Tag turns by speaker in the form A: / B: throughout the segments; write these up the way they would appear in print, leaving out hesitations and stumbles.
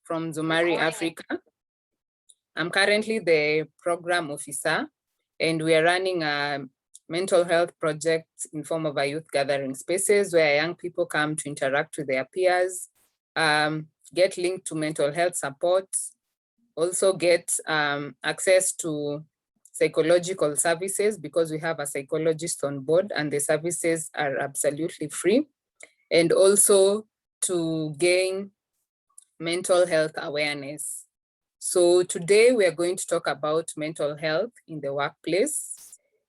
A: from Nzumari, Africa. I'm currently the program officer, and we are running a mental health project in form of a youth gathering spaces where young people come to interact with their peers, get linked to mental health support, also get access to psychological services because we have a psychologist on board and the services are absolutely free, and also to gain mental health awareness. So today we are going to talk about mental health in the workplace.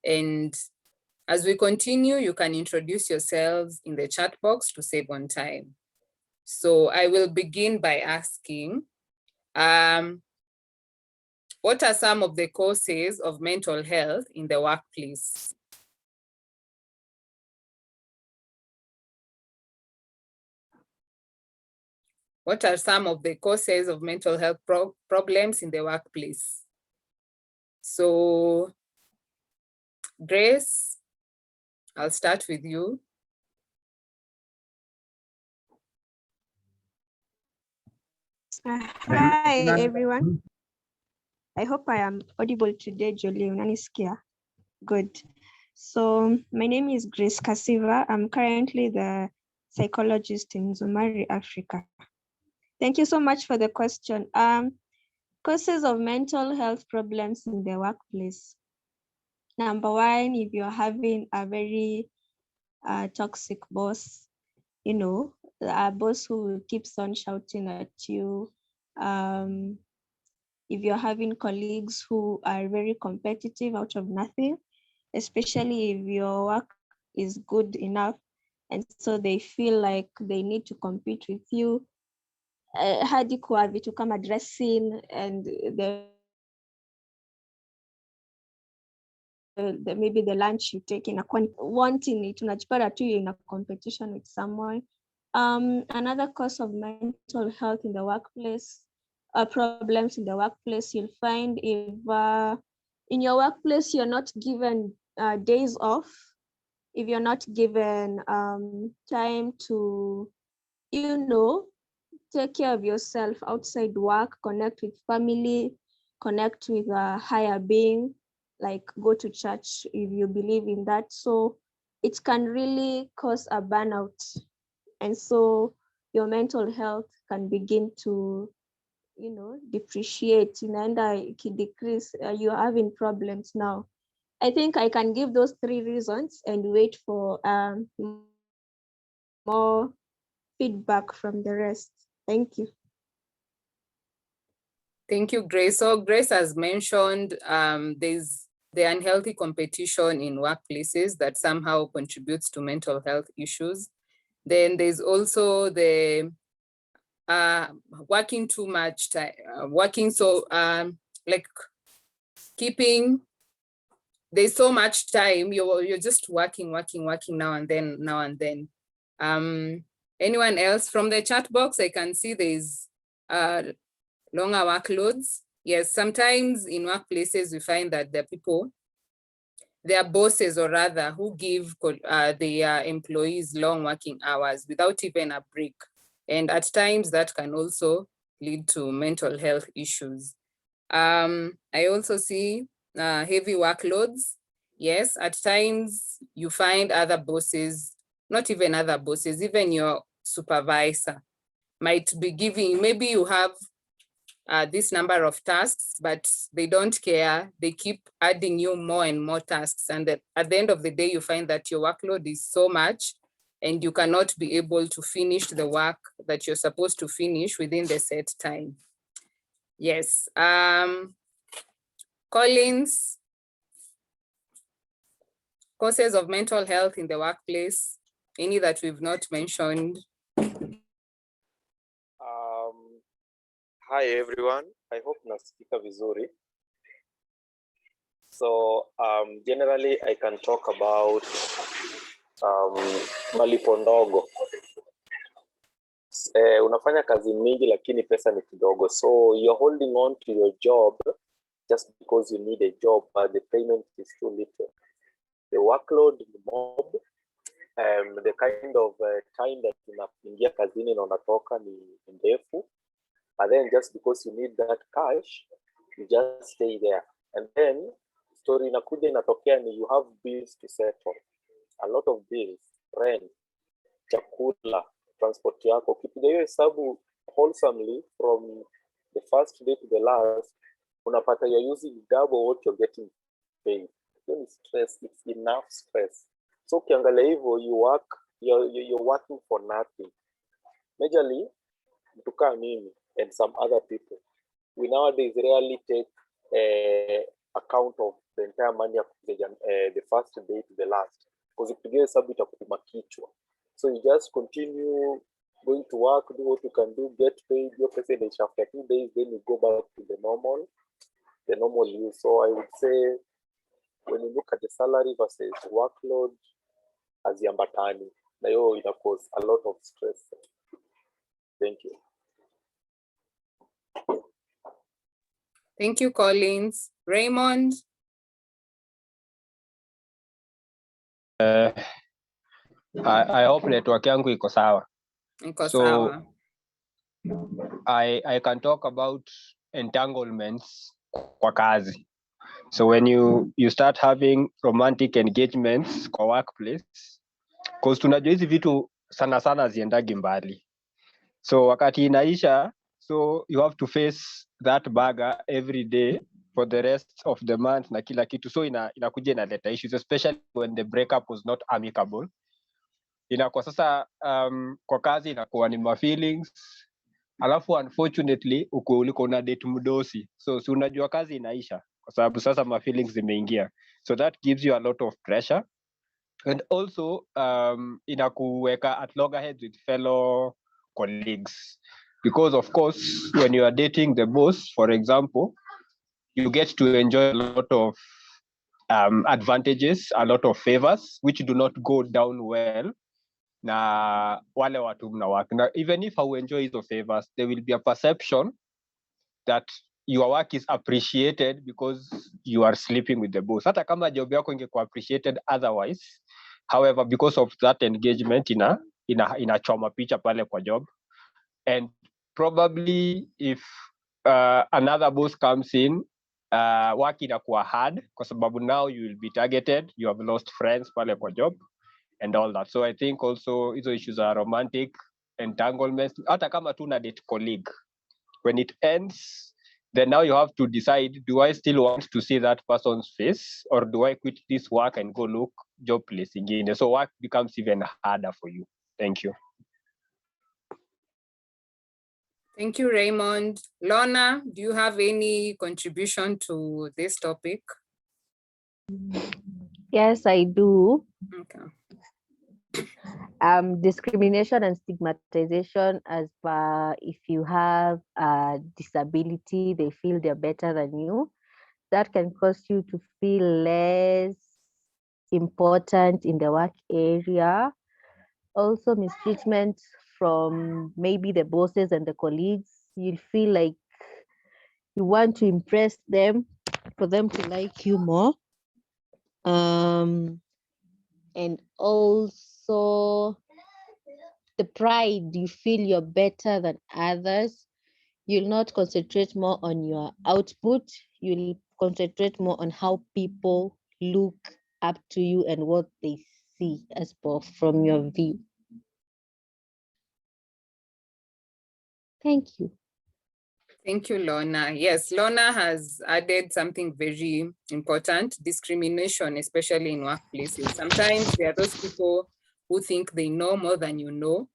A: And as we continue, you can introduce yourselves in the chat box to save on time. So I will begin by asking, what are some of the causes of mental health in the workplace? What are some of the causes of mental health problems in the workplace? So, Grace, I'll start with you.
B: Hi, everyone. I hope I am audible today, Jolie. Unaniskia? Good. So my name is Grace Kasiva. I'm currently the psychologist in Nzumari, Africa. Thank you so much for the question. Causes of mental health problems in the workplace. Number one, if you're having a very toxic boss, you know, a boss who keeps on shouting at you. If you're having colleagues who are very competitive out of nothing, especially if your work is good enough, and so they feel like they need to compete with you. Hadi kuwa vitu kama dressing and maybe the lunch you take in wanting it, unajipata tu in a competition with someone. Another cause of mental health in the workplace, problems in the workplace, you'll find if in your workplace you're not given days off, if you're not given time to, you know, take care of yourself outside work, connect with family, connect with a higher being, like go to church if you believe in that. So it can really cause a burnout. And so your mental health can begin to, you know, depreciate and decrease. You're having problems now. I think I can give those 3 reasons and wait for more feedback from the rest. Thank you.
A: Thank you, Grace. So Grace has mentioned there's the unhealthy competition in workplaces that somehow contributes to mental health issues. Then there's also the working too much time, working so like keeping, there's so much time, you're just working now and then. Anyone else from the chat box? I can see there's longer workloads. Yes, sometimes in workplaces we find that there are people, their bosses or rather, who give their employees long working hours without even a break. And at times that can also lead to mental health issues. I also see heavy workloads. Yes, at times you find other bosses, not even other bosses, even your supervisor might be giving, maybe you have this number of tasks, but they don't care. They keep adding you more and more tasks. And at the end of the day, you find that your workload is so much and you cannot be able to finish the work that you're supposed to finish within the set time. Yes, Collins, causes of mental health in the workplace, any that we've not mentioned?
C: Hi everyone, I hope nasikika vizuri. So generally I can talk about malipo ndogo. Unafanya kazi mingi lakini pesa ni kidogo. So you're holding on to your job just because you need a job, but the payment is too little. The workload is mob. The kind of time that unaingia kazini na unatoka ni ndefu. But then just because you need that cash, you just stay there. And then story inakuja inatokea ni you have bills to settle. A lot of bills, rent, chakula, transport yako. Ukipiga hiyo hesabu wholesomely from the first day to the last, unapata you're using double what you're getting paid. Then stress, it's enough stress. So ukiangalia hivyo, you're working for nothing. Majorly, mtu kama mimi and some other people, we nowadays rarely take account of the entire money of the first day to the last, because ukipiga hesabu itakupima kichwa. So you just continue going to work, do what you can do, get paid, your pesa inaisha after 2 days, then you go back to the normal use. So I would say when you look at the salary versus workload, haziambatani, na hiyo ina cause a lot of stress. Thank you.
A: Thank you, Collins. Raymond?
D: I hope network yangu iko sawa.
A: Iko
D: So
A: sawa.
D: I can talk about entanglements kwa kazi. So when you start having romantic engagements kwa workplace, because tunajua hizi vitu sana sana ziendagi mbali. So wakati inaisha, so you have to face that bagger every day for the rest of the month na kila kitu. So inakuja inaleta issues, especially when the breakup was not amicable. Inakuwa sasa kwa kazi inakuwa ni ma feelings, alafu unfortunately uko na date mdosi, so si unajua kazi inaisha kwa sababu sasa ma feelings zimeingia. So that gives you a lot of pressure, and also inakuweka at loggerheads with fellow colleagues, because of course when you are dating the boss, for example, you get to enjoy a lot of advantages, a lot of favors which do not go down well na wale watu mnawaka. Now, even if I enjoy hizo favors, there will be a perception that your work is appreciated because you are sleeping with the boss. Hata kama job yako ingekuwa appreciated otherwise, however, because of that engagement inachoma picha pale kwa job. And probably if another boss comes in, work inakuwa hard kwa sababu now you will be targeted, you have lost friends pale kwa job and all that. So I think also hizo issues are romantic entanglements. Hata kama tu na date colleague, when it ends, then now you have to decide, do I still want to see that person's face, or do I quit this work and go look job place ingine? So work becomes even harder for you. Thank you.
A: Thank you, Raymond. Lorna, do you have any contribution to this topic?
E: Yes, I do.
A: Okay.
E: Discrimination and stigmatization, as per if you have a disability, they feel they're better than you. That can cause you to feel less important in the work area. Also, mistreatment from maybe the bosses and the colleagues. You'll feel like you want to impress them for them to like you more. And also the pride, you feel you're better than others. You'll not concentrate more on your output. You'll concentrate more on how people look up to you and what they see as per from your view. Thank you.
A: Thank you, Lorna. Yes, Lorna has added something very important: discrimination, especially in workplaces. Sometimes there are those people who think they know more than you know.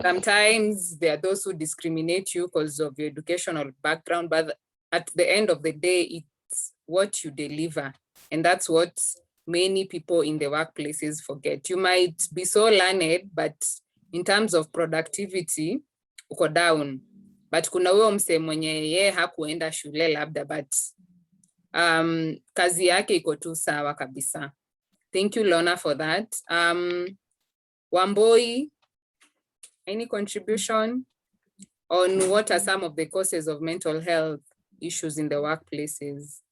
A: Sometimes there are those who discriminate you because of your educational background, but at the end of the day, it's what you deliver. And that's what many people in the workplaces forget. You might be so learned, but in terms of productivity, uko down. But kuna huyo mse mwenye yeye hakuenda shule labda, but kazi yake iko tu sawa kabisa. Thank you, Lorna, for that. Wamboi, any contribution on what are some of the causes of mental health issues in the workplaces?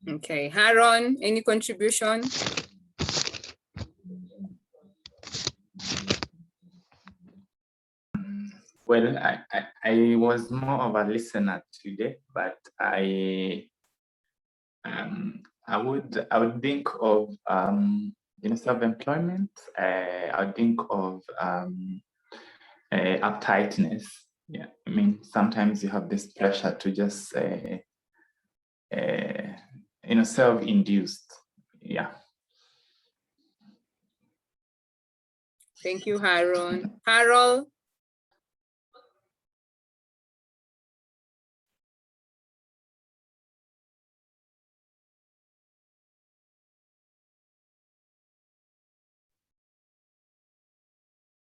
A: Okay, Haron, any contribution?
F: Well, I was more of a listener today, but I would think of self-employment. I would think of uptightness. Yeah, I mean, sometimes you have this pressure to just self-induced. Yeah.
A: Thank you, Haron. Harold.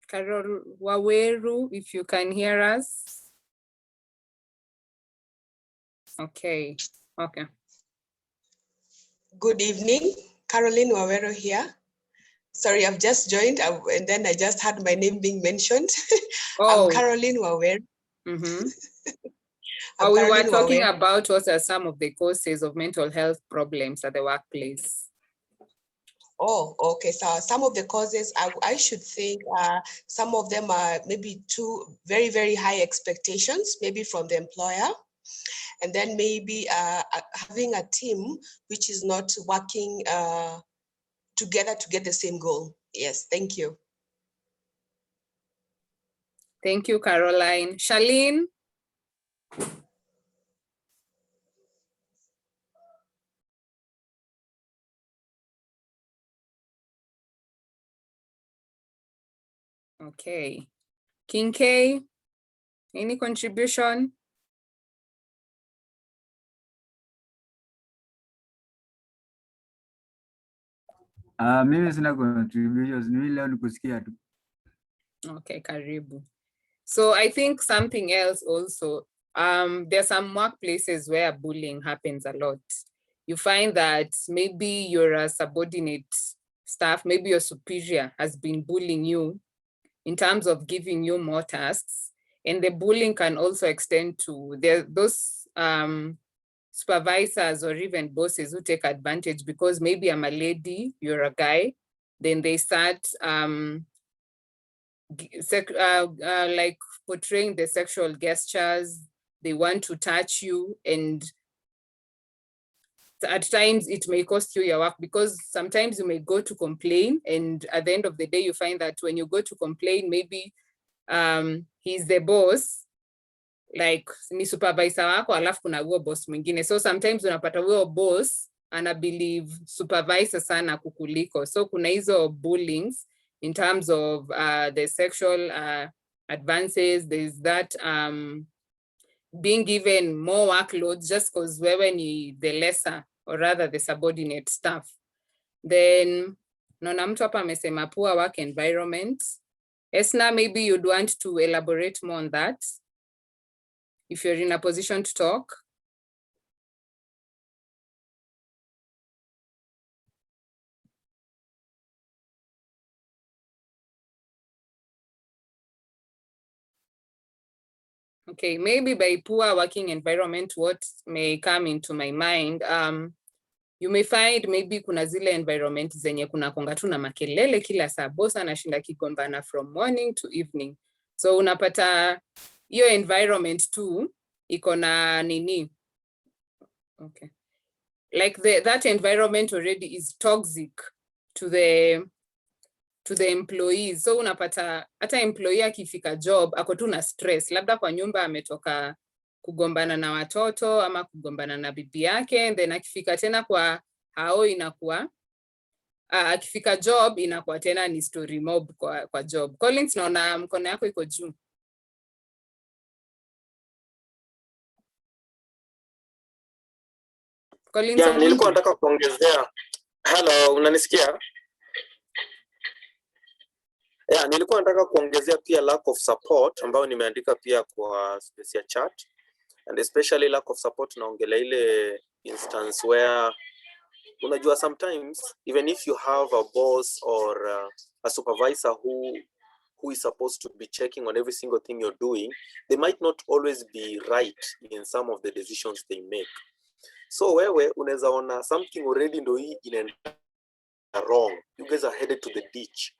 A: Carol Waweru, if you can hear us. Okay, okay.
G: Good evening, Caroline Wawero here. Sorry, I've just joined and then I just had my name being mentioned.
A: Oh.
G: I'm Caroline Wawero.
A: Mm-hmm.
G: We
A: were talking about what are some of the causes of mental health problems at the workplace.
G: Oh, okay. So some of the causes I should think some of them are maybe too very, very high expectations, maybe from the employer. And then maybe having a team which is not working together to get the same goal. Yes, thank you.
A: Thank you, Caroline. Charlene? Okay. King K, any contribution?
H: Mimi sina contributions, mimi leo nikusikia tu.
A: Okay, karibu. So I think something else also, there are some workplaces where bullying happens a lot. You find that maybe you're a subordinate staff, maybe your superior has been bullying you in terms of giving you more tasks. And the bullying can also extend to those supervisors or even bosses who take advantage because maybe I'm a lady, you're a guy, then they start like portraying the sexual gestures. They want to touch you, and at times it may cost you your work because sometimes you may go to complain, and at the end of the day you find that when you go to complain, maybe he's the boss, like ni supervisor wako alafu kuna huo boss mwingine, so sometimes unapata huo boss ana believe supervisor sana kukuliko, so kuna hizo bullyings in terms of the sexual advances. There's that being given more workloads just because wewe ni the lesser or rather the subordinate staff. Then naona mtu hapa amesema poor work environment. Esna, maybe you'd want to elaborate more on that if you're in a position to talk. Okay, maybe by poor working environment, what may come into my mind, you may find maybe kuna zile environment zenye kuna konga tu na makelele kila saa, boss anashinda kigombana from morning to evening. So unapata hiyo environment tu iko na nini? Okay. Like that environment already is toxic to the employees. So unapata hata employee akifika job ako tu na stress, labda kwa nyumba ametoka kugombana na watoto ama kugombana na bibi yake, and then akifika tena kwa hao inakuwa akifika job inakuwa tena ni story mob kwa job. Collins, naona mkono yako iko juu. Collins,
I: yeah, nilikuwa nataka kuongezea. Hello, unanisikia? Yeah, nilikuwa nataka kuongezea pia lack of support ambayo nimeandika pia kwa space ya chat, and especially lack of support naongelea ile instance where unajua sometimes even if you have a boss or a supervisor who is supposed to be checking on every single thing you're doing, they might not always be right in some of the decisions they make. So wewe unaweza ona something already ndo hii inaenda wrong. You guys are headed to the ditch.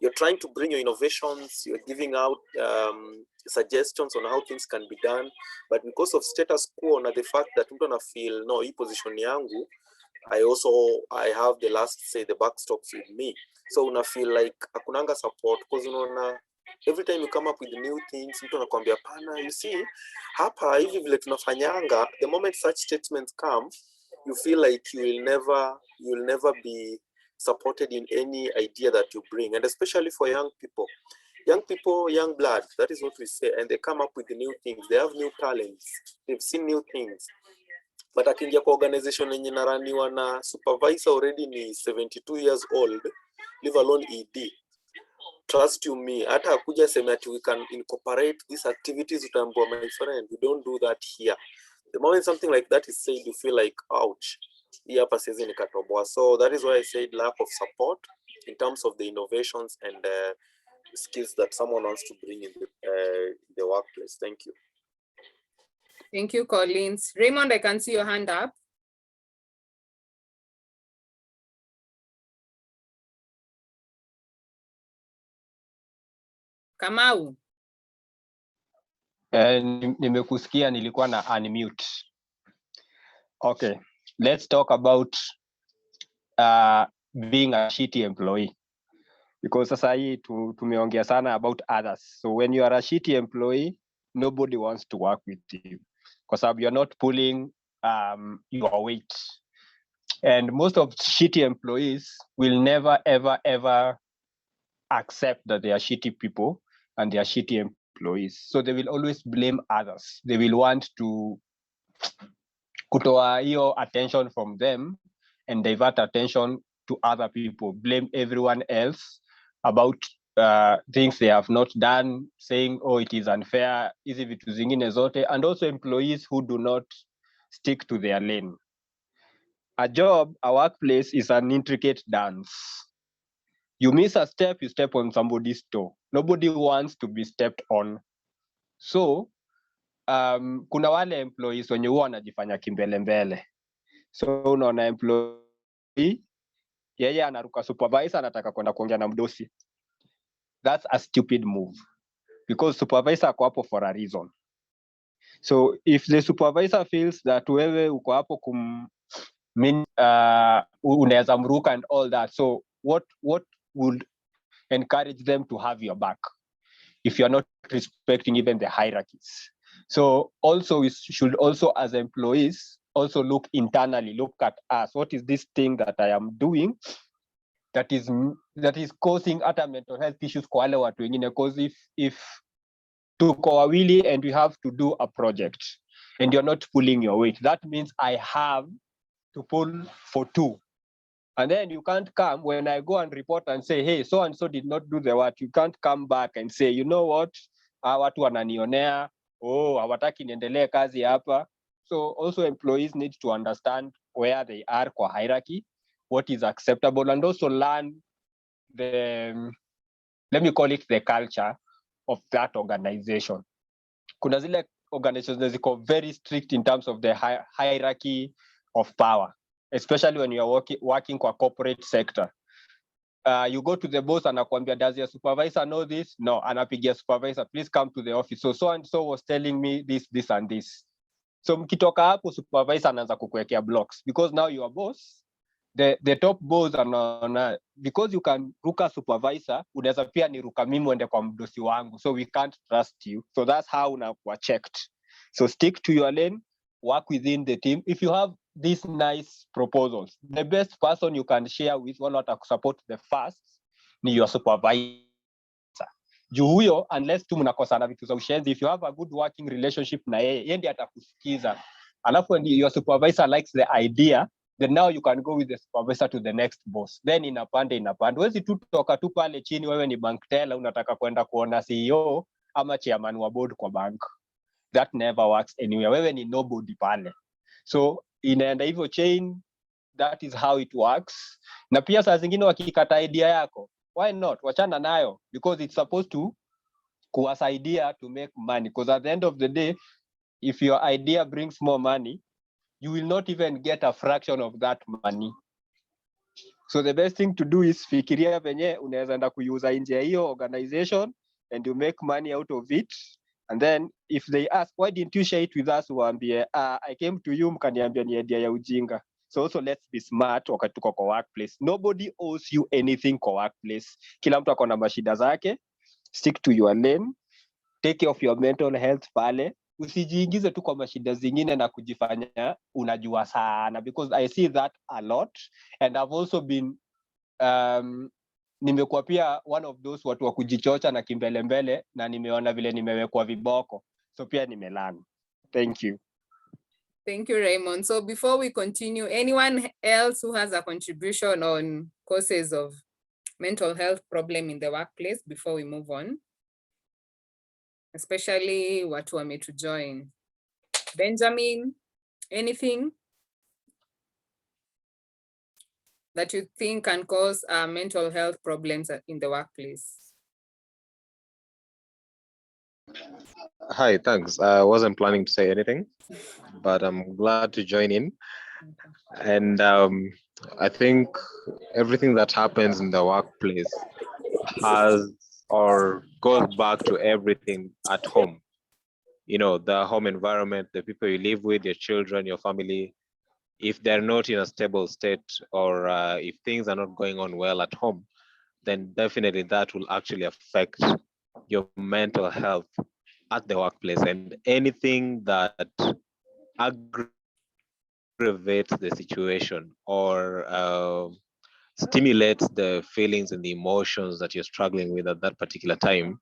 I: You're trying to bring your innovations, you're giving out suggestions on how things can be done, but because of status quo and the fact that mtu ana feel no, hii position yangu, I have the last say, the buck stops with me. So una feel like akunanga support because unaona every time you come up with new things, mtu anakuambia pana, you see hapa hivi vile tunafanyanga. The moment such statements come, you feel like you will never be supported in any idea that you bring, and especially for young people, young blood, that is what we say, and they come up with new things, they have new talents, they've seen new things. But akiingia kwa organization yenye naraniwa na supervisor already ni 72 years old, leave alone ED, trust you me, hata akuja sema ati we can incorporate these activities, utaambia my friend, we don't do that here. The moment something like that is said, you feel like ouch, hapa siwezi nikatoboa. So that is why I said lack of support in terms of the innovations and skills that someone wants to bring in the workplace. Thank you.
A: Thank you, Collins. Raymond, I can see your hand up. Kamau.
D: Nimekusikia, nilikuwa na unmute. Okay, let's talk about being a shitty employee, because sasa hii tumeongea sana about others. So when you are a shitty employee, nobody wants to work with you because you're not pulling your weight. And most of shitty employees will never ever accept that they are shitty people and they are shitty employees. So they will always blame others. They will want to kutoa hiyo attention from them and divert attention to other people, blame everyone else about things they have not done, saying, oh, it is unfair, hizi vitu zingine zote, and also employees who do not stick to their lane. A job, a workplace is an intricate dance. You miss a step, you step on somebody's toe. Nobody wants to be stepped on. So, kuna wale employees wenye huwa wanajifanya kimbele mbele. So unaona employee yeye anaruka supervisor, anataka kwenda kuongea na mdosi. That's a stupid move because supervisor ako hapo for a reason. So if the supervisor feels that wewe uko hapo unaweza mruka and all that, so what would encourage them to have your back if you're not respecting even the hierarchies? So also we should also as employees also look internally, look at us. What is this thing that I am doing that is causing other mental health issues kwa wale watu wengine? Because if tuko wawili and we have to do a project and you're not pulling your weight, that means I have to pull for two. And then you can't come when I go and report and say, hey, so and so did not do the work. You can't come back and say, you know what, watu wananionea, oh, hawataki niendelee kazi hapa. So also employees need to understand where they are kwa hierarchy, what is acceptable, and also learn the, let me call it the culture of that organization. Kuna zile organizations ziko very strict in terms of the hierarchy of power, especially when you are working kwa corporate sector. You go to the boss and anakuambia, does your supervisor know this? No, anapigia supervisor, please come to the office. So and so was telling me this and this. So mkitoka hapo supervisor anaanza kukuwekea blocks because now you are boss. The top boss anaona because you can ruka supervisor, unaweza pia ni ruka mimi uende kwa mdosi wangu, so we can't trust you. So that's how unakuwa checked. So stick to your lane, work within the team. If you have these nice proposals, the best person you can share with, one wata support the first ni your supervisor. Juu huyo, unless tu mnakosana vitu za ushenzi, if you have a good working relationship na yeye ndiye atakusikiza. Alafu when your supervisor likes the idea, then now you can go with the supervisor to the next boss. Then inapanda. Huwezi tu toka tu pale chini, wewe ni bank teller, unataka kwenda kuona CEO ama chairman wa board kwa bank. That never works anywhere. Wewe ni nobody pale. So inaenda hivyo chain, that is how it works. Na pia saa zingine wakikata idea yako, why not? Wachana nayo, because it's supposed to kuwasaidia to make money. Because at the end of the day, if your idea brings more money, you will not even get a fraction of that money. So the best thing to do is fikiria venye unaweza enda kuuza nje ya hiyo organization and you make money out of it. And then if they ask, why didn't you share it with us? Waambie, I came to you mkaniambia ni idea ya ujinga. So also let's be smart wakati tuko kwa workplace. Nobody owes you anything kwa workplace. Kila mtu ako na mashida zake. Stick to your lane. Take care of your mental health pale. Usijiingize tu kwa mashida zingine na kujifanya unajua sana, because I see that a lot and I've also been nimekuwa pia one of those watu wa kujichocha na kimbelembele na nimeona vile nimewekwa viboko, so pia nimelearn. Thank you.
A: Thank you, Raymond. So before we continue, anyone else who has a contribution on causes of mental health problem in the workplace before we move on? Especially watu wametujoin. Benjamin, anything that you think can cause mental health problems in the workplace?
J: Hi, thanks. I wasn't planning to say anything, but I'm glad to join in. And I think everything that happens in the workplace has or goes back to everything at home. You know, the home environment, the people you live with, your children, your family. If they're not in a stable state, or if things are not going on well at home, then definitely that will actually affect your mental health at the workplace. And anything that aggravates the situation or stimulates the feelings and the emotions that you're struggling with at that particular time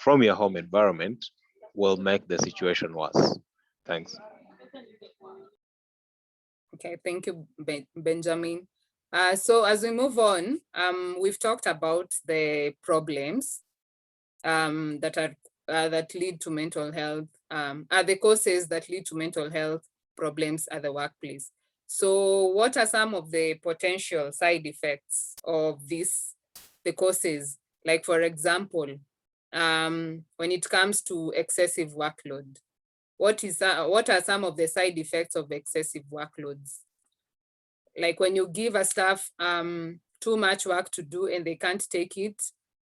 J: from your home environment will make the situation worse. Thanks.
A: Okay, thank you, Benjamin. So as we move on, we've talked about the problems that lead to mental health, are the causes that lead to mental health problems at the workplace. So what are some of the potential side effects of the causes? Like, for example, when it comes to excessive workload, what are some of the side effects of excessive workloads? Like when you give a staff too much work to do and they can't take it,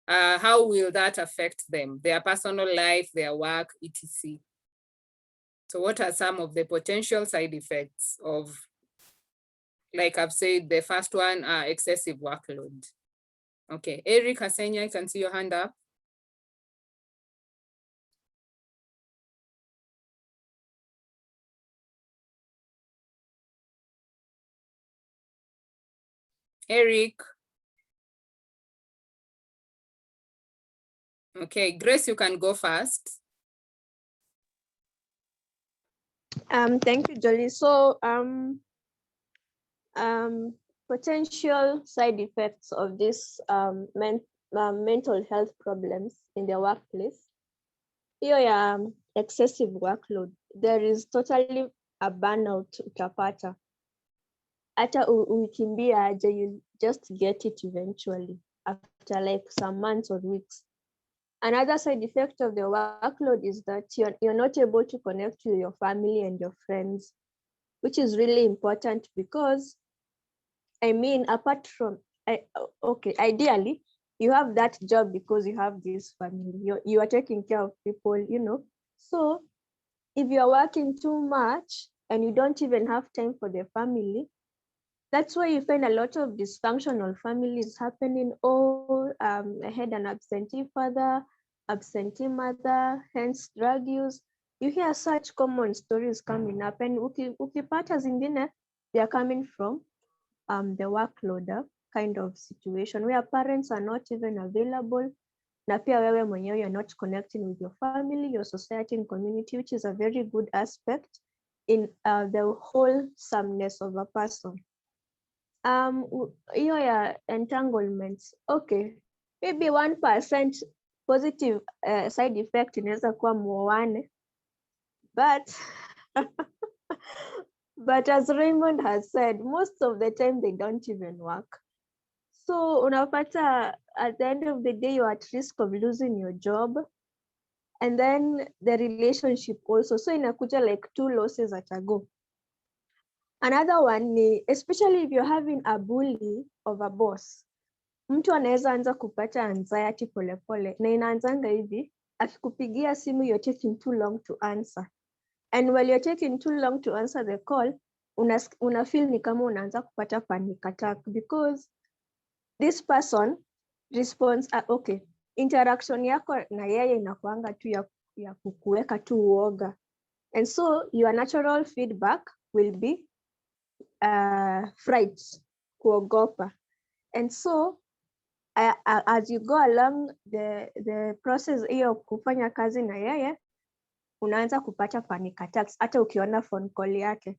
A: how will that affect them, their personal life, their work, etc.? So what are some of the potential side effects of, like I've said, the first one, excessive workload? Okay, Eric Hasenya, I can see your hand up. Eric. Okay, Grace, you can go first.
B: Thank you, Jolie. So potential side effects of this mental health problems in the workplace. Here, excessive workload. There is totally a burnout utapata. Hata ukimbia aje, you just get it eventually after like some months or weeks. Another side effect of the workload is that you're not able to connect with your family and your friends, which is really important because, I mean, apart from, okay, ideally, you have that job because you have this family. You are taking care of people, you know. So if you're working too much and you don't even have time for the family, that's why you find a lot of dysfunctional families happening. I had an absentee father, absentee mother, hence drug use. You hear such common stories coming up, and ukipata zingine, they are coming from the workload kind of situation where parents are not even available. Na pia wewe mwenyewe, you're not connecting with your family, your society and community, which is a very good aspect in the wholesomeness of a person. Your entanglements, okay, maybe 1% positive side effect inaweza kuwa muoane, but but as Raymond has said, most of the time they don't even work. So unapata at the end of the day, you're at risk of losing your job, and then the relationship also. So inakuja like two losses at a go. Another one ni, especially if you're having a bully of a boss, mtu anaweza anza kupata anxiety polepole, na inaanzanga hivi, akikupigia simu you're taking too long to answer. And while you're taking too long to answer the call, una feel ni kama unaanza kupata panic attack because this person responds, okay, interaction yako na yeye inakuanga tu ya kukuweka tu uoga. And so your natural feedback will be fright, kuogopa. And so as you go along the process hiyo kufanya kazi na yeye, unaanza kupata panic attacks hata ukiona phone call yake.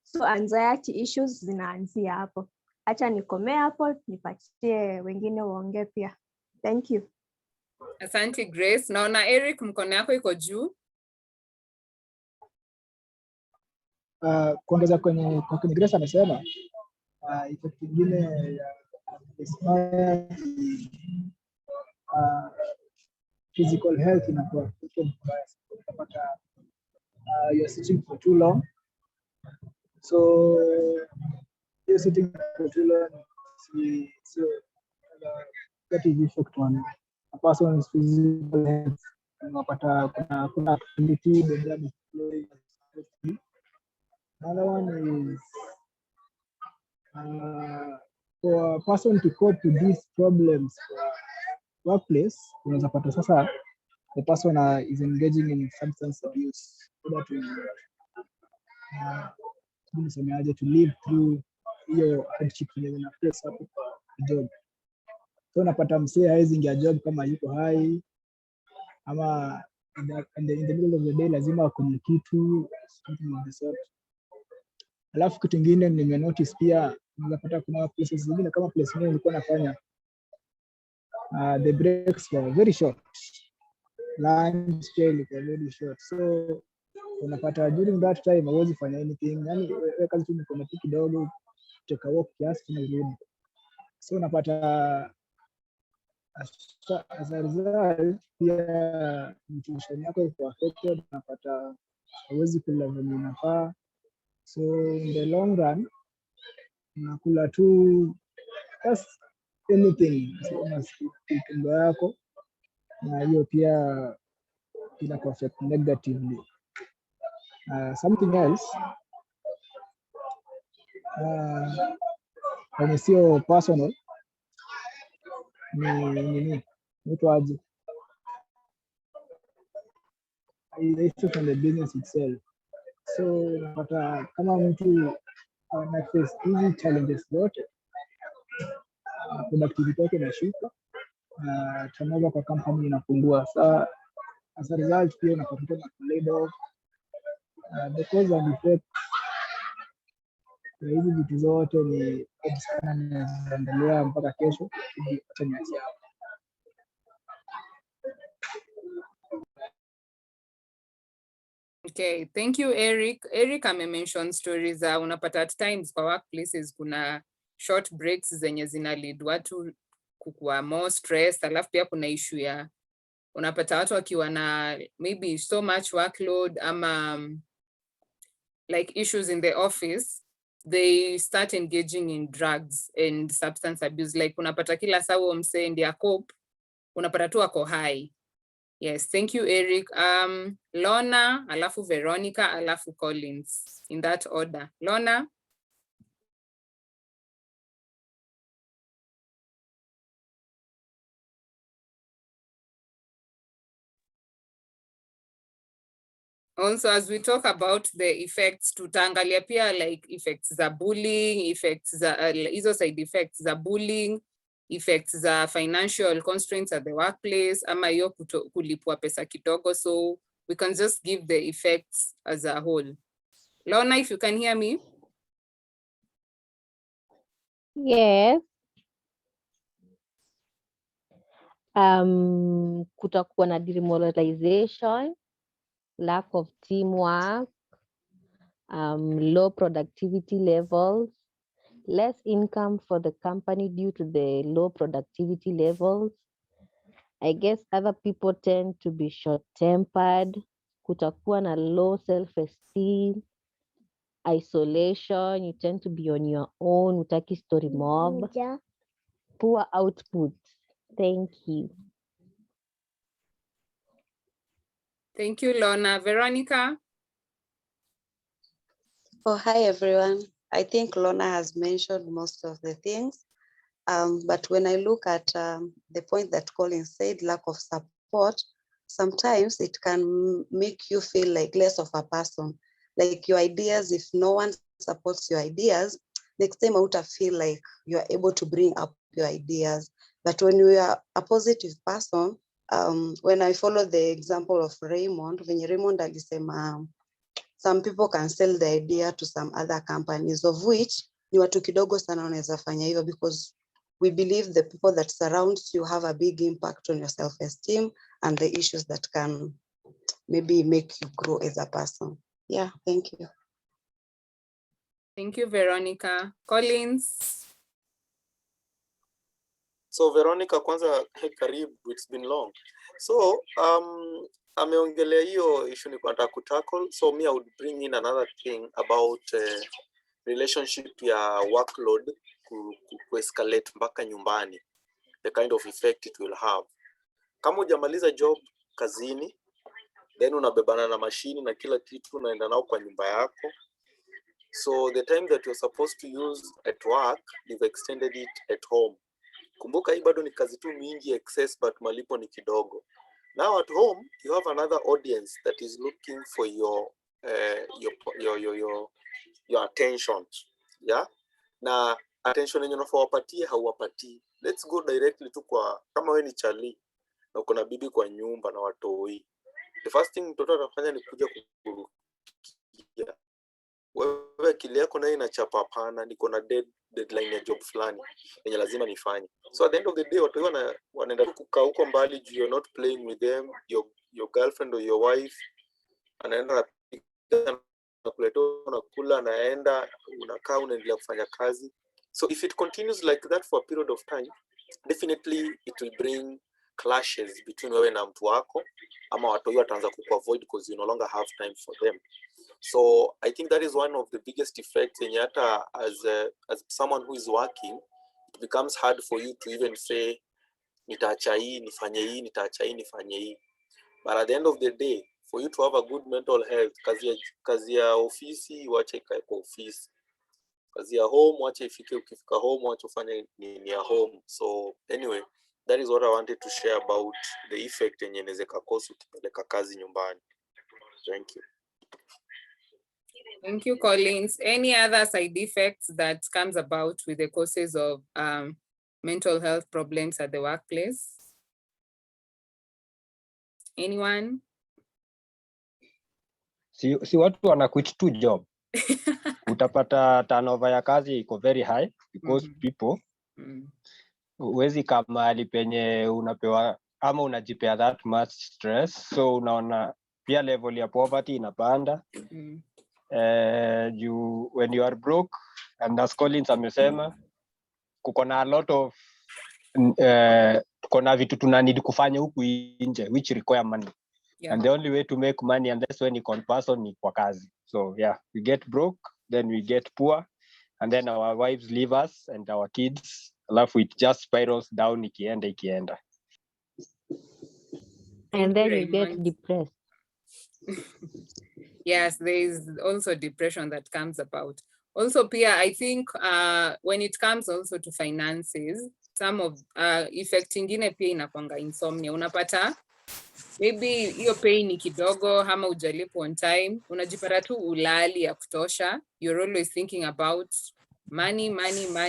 B: So anxiety issues zinaanzia hapo. Acha nikomee hapo, nipatie wengine waongee pia. Thank you.
A: Asante Grace. Naona Eric mkono yako iko juu.
K: Kuongeza kwenye Grace amesema effect nyingine ya physical health inakuwa unapata you're sitting for too long. So you're sitting for too long, so that is effect on a person's physical health. Unapata kuna activity the blood is flowing. Another one is for a person to cope with these problems workplace, unaweza pata sasa the person is engaging in substance abuse to live through hiyo hardship yenye na face hapo kwa job. So unapata msee hawezi ingia job kama yuko hai, ama in the middle of the day lazima akone kitu, something of the sort. Alafu kitu kingine nimenotice pia, unapata kuna places zingine kama place nyingine nilikuwa nafanya, the breaks were very short, lunch scale is very short. So unapata during that time hauwezi fanya anything, yani wewe kazi tu ni kuna kidogo, take a walk kiasi tunarudi. So unapata as a result pia nutrition yako iko affected, unapata hauwezi kula vile inafaa. So in the long run unakula tu just anything tumbo yako, na hiyo pia ina affect negatively. Something else when sio personal ni mtu aje it's from the business itself. So unapata kama mtu ana face hizi challenges zote, productivity yake inashuka, turnover kwa company inapungua. So as a result pia unapata kuna laid off, because of effect hizi vitu zote ni zinaendelea mpaka kesho.
A: Okay, thank you Eric. Eric mentioned stories unapata at times kwa workplaces kuna short breaks zenye zina lead watu kukua more stress. Alafu pia kuna issue ya unapata watu wakiwa na maybe so much workload ama like issues in the office, they start engaging in drugs and substance abuse. Like unapata kila saa huo msee ndiye cope, unapata tu wako high. Yes, thank you Eric. Lona, alafu Veronica, alafu Collins, in that order. Lona. Also, as we talk about the effects, tutaangalia pia like effects za bullying, effects za hizo side effects za bullying, effects za financial constraints at the workplace, ama hiyo kulipwa pesa kidogo. So we can just give the effects as a whole. Lona, if you can hear me.
E: Yes. Kutakuwa na demoralization, lack of teamwork, low productivity levels, less income for the company due to the low productivity levels. I guess other people tend to be short-tempered, kutakuwa na low self-esteem, isolation, you tend to be on your own, utaki story mob, poor output. Thank you.
A: Thank you, Lorna. Veronica?
L: Oh, hi, everyone. I think Lorna has mentioned most of the things. But when I look at the point that Colin said, lack of support, sometimes it can make you feel like less of a person. Like your ideas, if no one supports your ideas, next time out I feel like you're able to bring up your ideas. But when you are a positive person, when I follow the example of Raymond, when Raymond alisema, some people can sell the idea to some other companies, of which ni watu kidogo sana wanaweza fanya hivyo, because we believe the people that surrounds you have a big impact on your self-esteem and the issues that can maybe make you grow as a person. Yeah, thank you.
A: Thank you, Veronica. Collins?
I: So Veronica, kwanza karibu, it's been long. So ameongelea hiyo issue ni kwenda kutackle. So me I would bring in another thing about relationship ya workload ku escalate mpaka nyumbani, the kind of effect it will have. Kama hujamaliza job kazini, then unabebana na mashini na kila kitu unaenda nao kwa nyumba yako. So the time that you're supposed to use at work, you've extended it at home. Kumbuka hii bado ni kazi tu mingi excess, but malipo ni kidogo. Now at home, you have another audience that is looking for your attention. Yeah? Na attention yenye unafaa wapatie hauwapatii. Let's go directly tu kwa, kama wewe ni chali na uko na bibi kwa nyumba na watoi. The first thing mtoto atafanya ni kuja kukurukia. Wewe akili yako nayo inachapa hapana, niko na deadline ya job fulani yenye lazima nifanye. So at the end of the day watu wanaenda kukaa huko mbali juu you're not playing with them, your girlfriend or your wife anaenda na kuletea unakula, anaenda unakaa unaendelea kufanya kazi. So if it continues like that for a period of time, definitely it will bring clashes between wewe na mtu wako, ama watu hiyo wataanza kukuavoid because you no longer have time for them. So I think that is one of the biggest effects in yata as someone who is working, it becomes hard for you to even say nitaacha hii nifanye hii, nitaacha hii nifanye hii. But at the end of the day, for you to have a good mental health, kazi ya ofisi wacha ikae kwa ofisi, kazi ya home wacha ifike, ukifika home wacha ufanye nini ya home. So anyway, that is what I wanted to share about the effect yenye inaweza kukosa ukipeleka kazi nyumbani. Thank you.
A: Thank you, Collins. Any other side effects that comes about with the causes of mental health problems at the workplace? Anyone?
D: Si watu wana quit tu job. Utapata turnover ya kazi iko very high because people huwezi kama mahali penye unapewa ama unajipea that much stress, so unaona pia level ya poverty inapanda. When you are broke, and as Collins amesema, kuko na a lot of tuko na vitu tunanidi kufanya huku nje which require money. Yeah. And the only way to make money, and that's when you can pass on, ni kwa kazi. So yeah, we get broke, then we get poor, and then our wives leave us and our kids, alafu it just spirals down ikienda.
E: And then you get depressed.
A: Yes, there is also depression that comes about. Also, Pia, I think when it comes also to finances, some of effect ingine pia inakwanga insomnia. Unapata maybe hiyo pay ni kidogo, hama ujalipo on time, unajipata tu ulali ya kutosha. You're always thinking about money.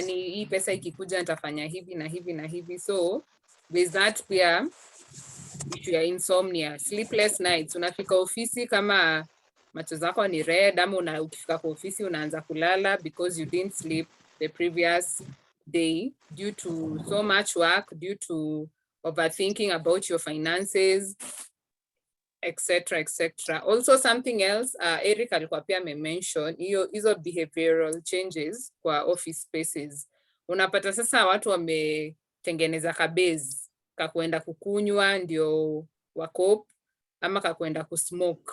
A: Hii pesa ikikuja nitafanya hivi na hivi na hivi. So with that pia issue ya insomnia, sleepless nights. Unafika ofisi kama macho zako ni red, ama ukifika kwa ofisi unaanza kulala because you didn't sleep the previous day due to so much work, due to overthinking about your finances, etc. Also something else, Eric alikuwa pia mention hizo behavioral changes kwa office spaces. Unapata sasa watu wametengeneza kabezi kakuenda kukunywa ndio wakop, ama kakuenda kusmoke.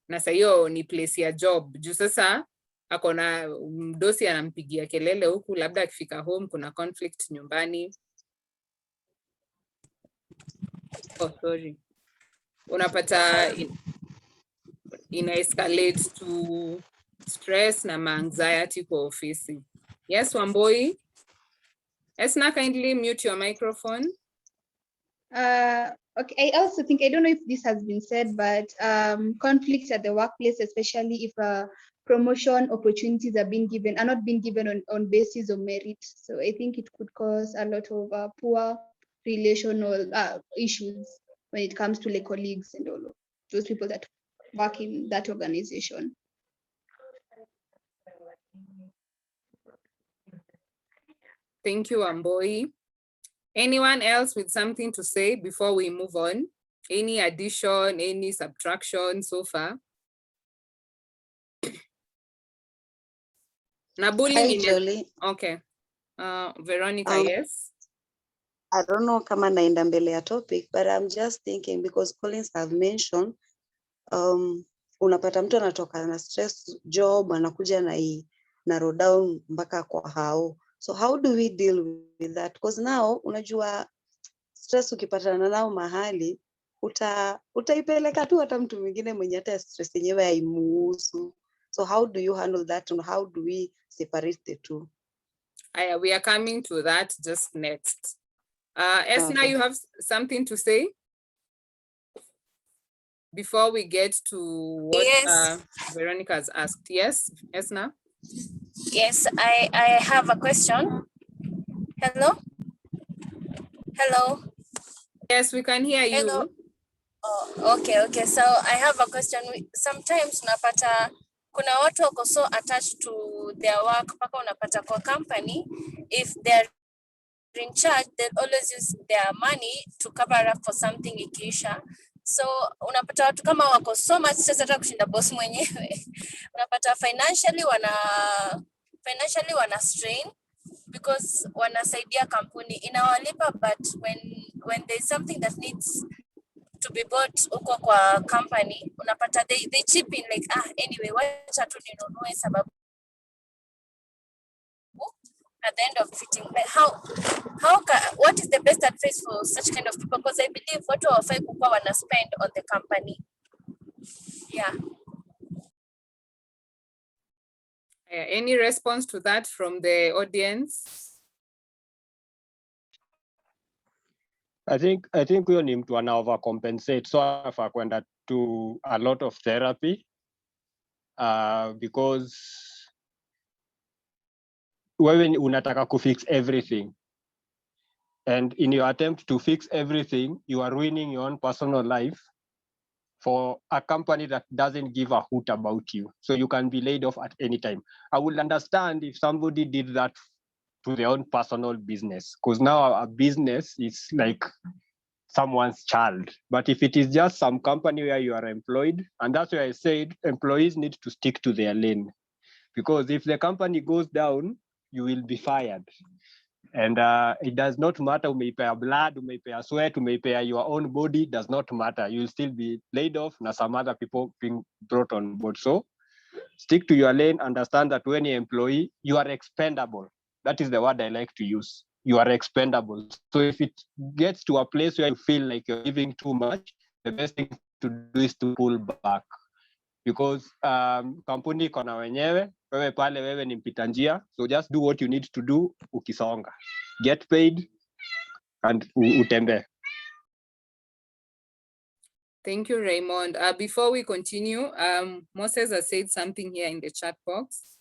A: Na sasa hiyo ni place ya job. Juu sasa akona mdosi anampigia kelele huku, labda akifika home kuna conflict nyumbani. Oh, sorry. Unapata ina escalate to stress na anxiety kwa ofisi. Yes, Wamboi. Esna, kindly mute your microphone.
M: Okay, I also think, I don't know if this has been said, but conflicts at the workplace, especially if promotion opportunities are not being given on basis of merit. So I think it could cause a lot of poor relational issues when it comes to like colleagues and all of those people that work in that organization.
A: Thank you, Amboi. Anyone else with something to say before we move on? Any addition, any subtraction so far? Na bullying
L: Actually,
A: okay. Veronica, yes.
L: I don't know kama naenda mbele ya topic, but I'm just thinking because Collins have mentioned unapata mtu anatoka na stress job anakuja na narrow down mpaka kwa hao. So how do we deal with that? Because now unajua stress ukipatana nao mahali utaipeleka tu hata mtu mwingine mwenye hata stress yenyewe haimuhusu. So how do you handle that and how do we separate the two?
A: We are coming to that just next. Esna,
L: Okay.
A: you have something to say before we get to what
N: Yes.
A: Veronica has asked? Yes, Esna?
N: Yes, I have a question. Hello? Hello?
A: Yes, we can hear you.
N: Hello? Oh, okay. So I have a question. Sometimes unapata kuna watu wako so attached to their work mpaka unapata kwa company, if they're in charge, they'll always use their money to cover up for something ikiisha. So unapata watu kama wako so much stress hata kushinda boss mwenyewe. Unapata financially wana strain because wanasaidia kampuni inawalipa, but when there's something that needs to be bought huko kwa company, unapata they chip in like anyway wacha tu ninunue sababu at the end of fitting, like what is the best advice for such kind of people? Because I believe watu hawafai kukuwa wana spend on the company. Yeah.
A: Any response to that from the audience?
D: I think huyo ni mtu ana overcompensate, so anafaa kwenda to a lot of therapy because wewe unataka kufix everything, and in your attempt to fix everything you are ruining your own personal life for a company that doesn't give a hoot about you, so you can be laid off at any time. I would understand if somebody did that to their own personal business, because now a business is like someone's child. But if it is just some company where you are employed, and that's why I said employees need to stick to their lane, because if the company goes down, you will be fired. And it does not matter, umeipea blood, umeipea sweat, umeipea your own body, does not matter. You'll still be laid off and some other people being brought on board. So stick to your lane, understand that when you're an employee, you are expendable. That is the word I like to use. You are expendable. So if it gets to a place where you feel like you're giving too much, the best thing to do is to pull back. Because kampuni iko na wenyewe, wewe pale wewe ni mpita njia, so just do what you need to do ukisonga. Get paid and utembe.
A: Thank you, Raymond. Before we continue, Moses has said something here in the chat box.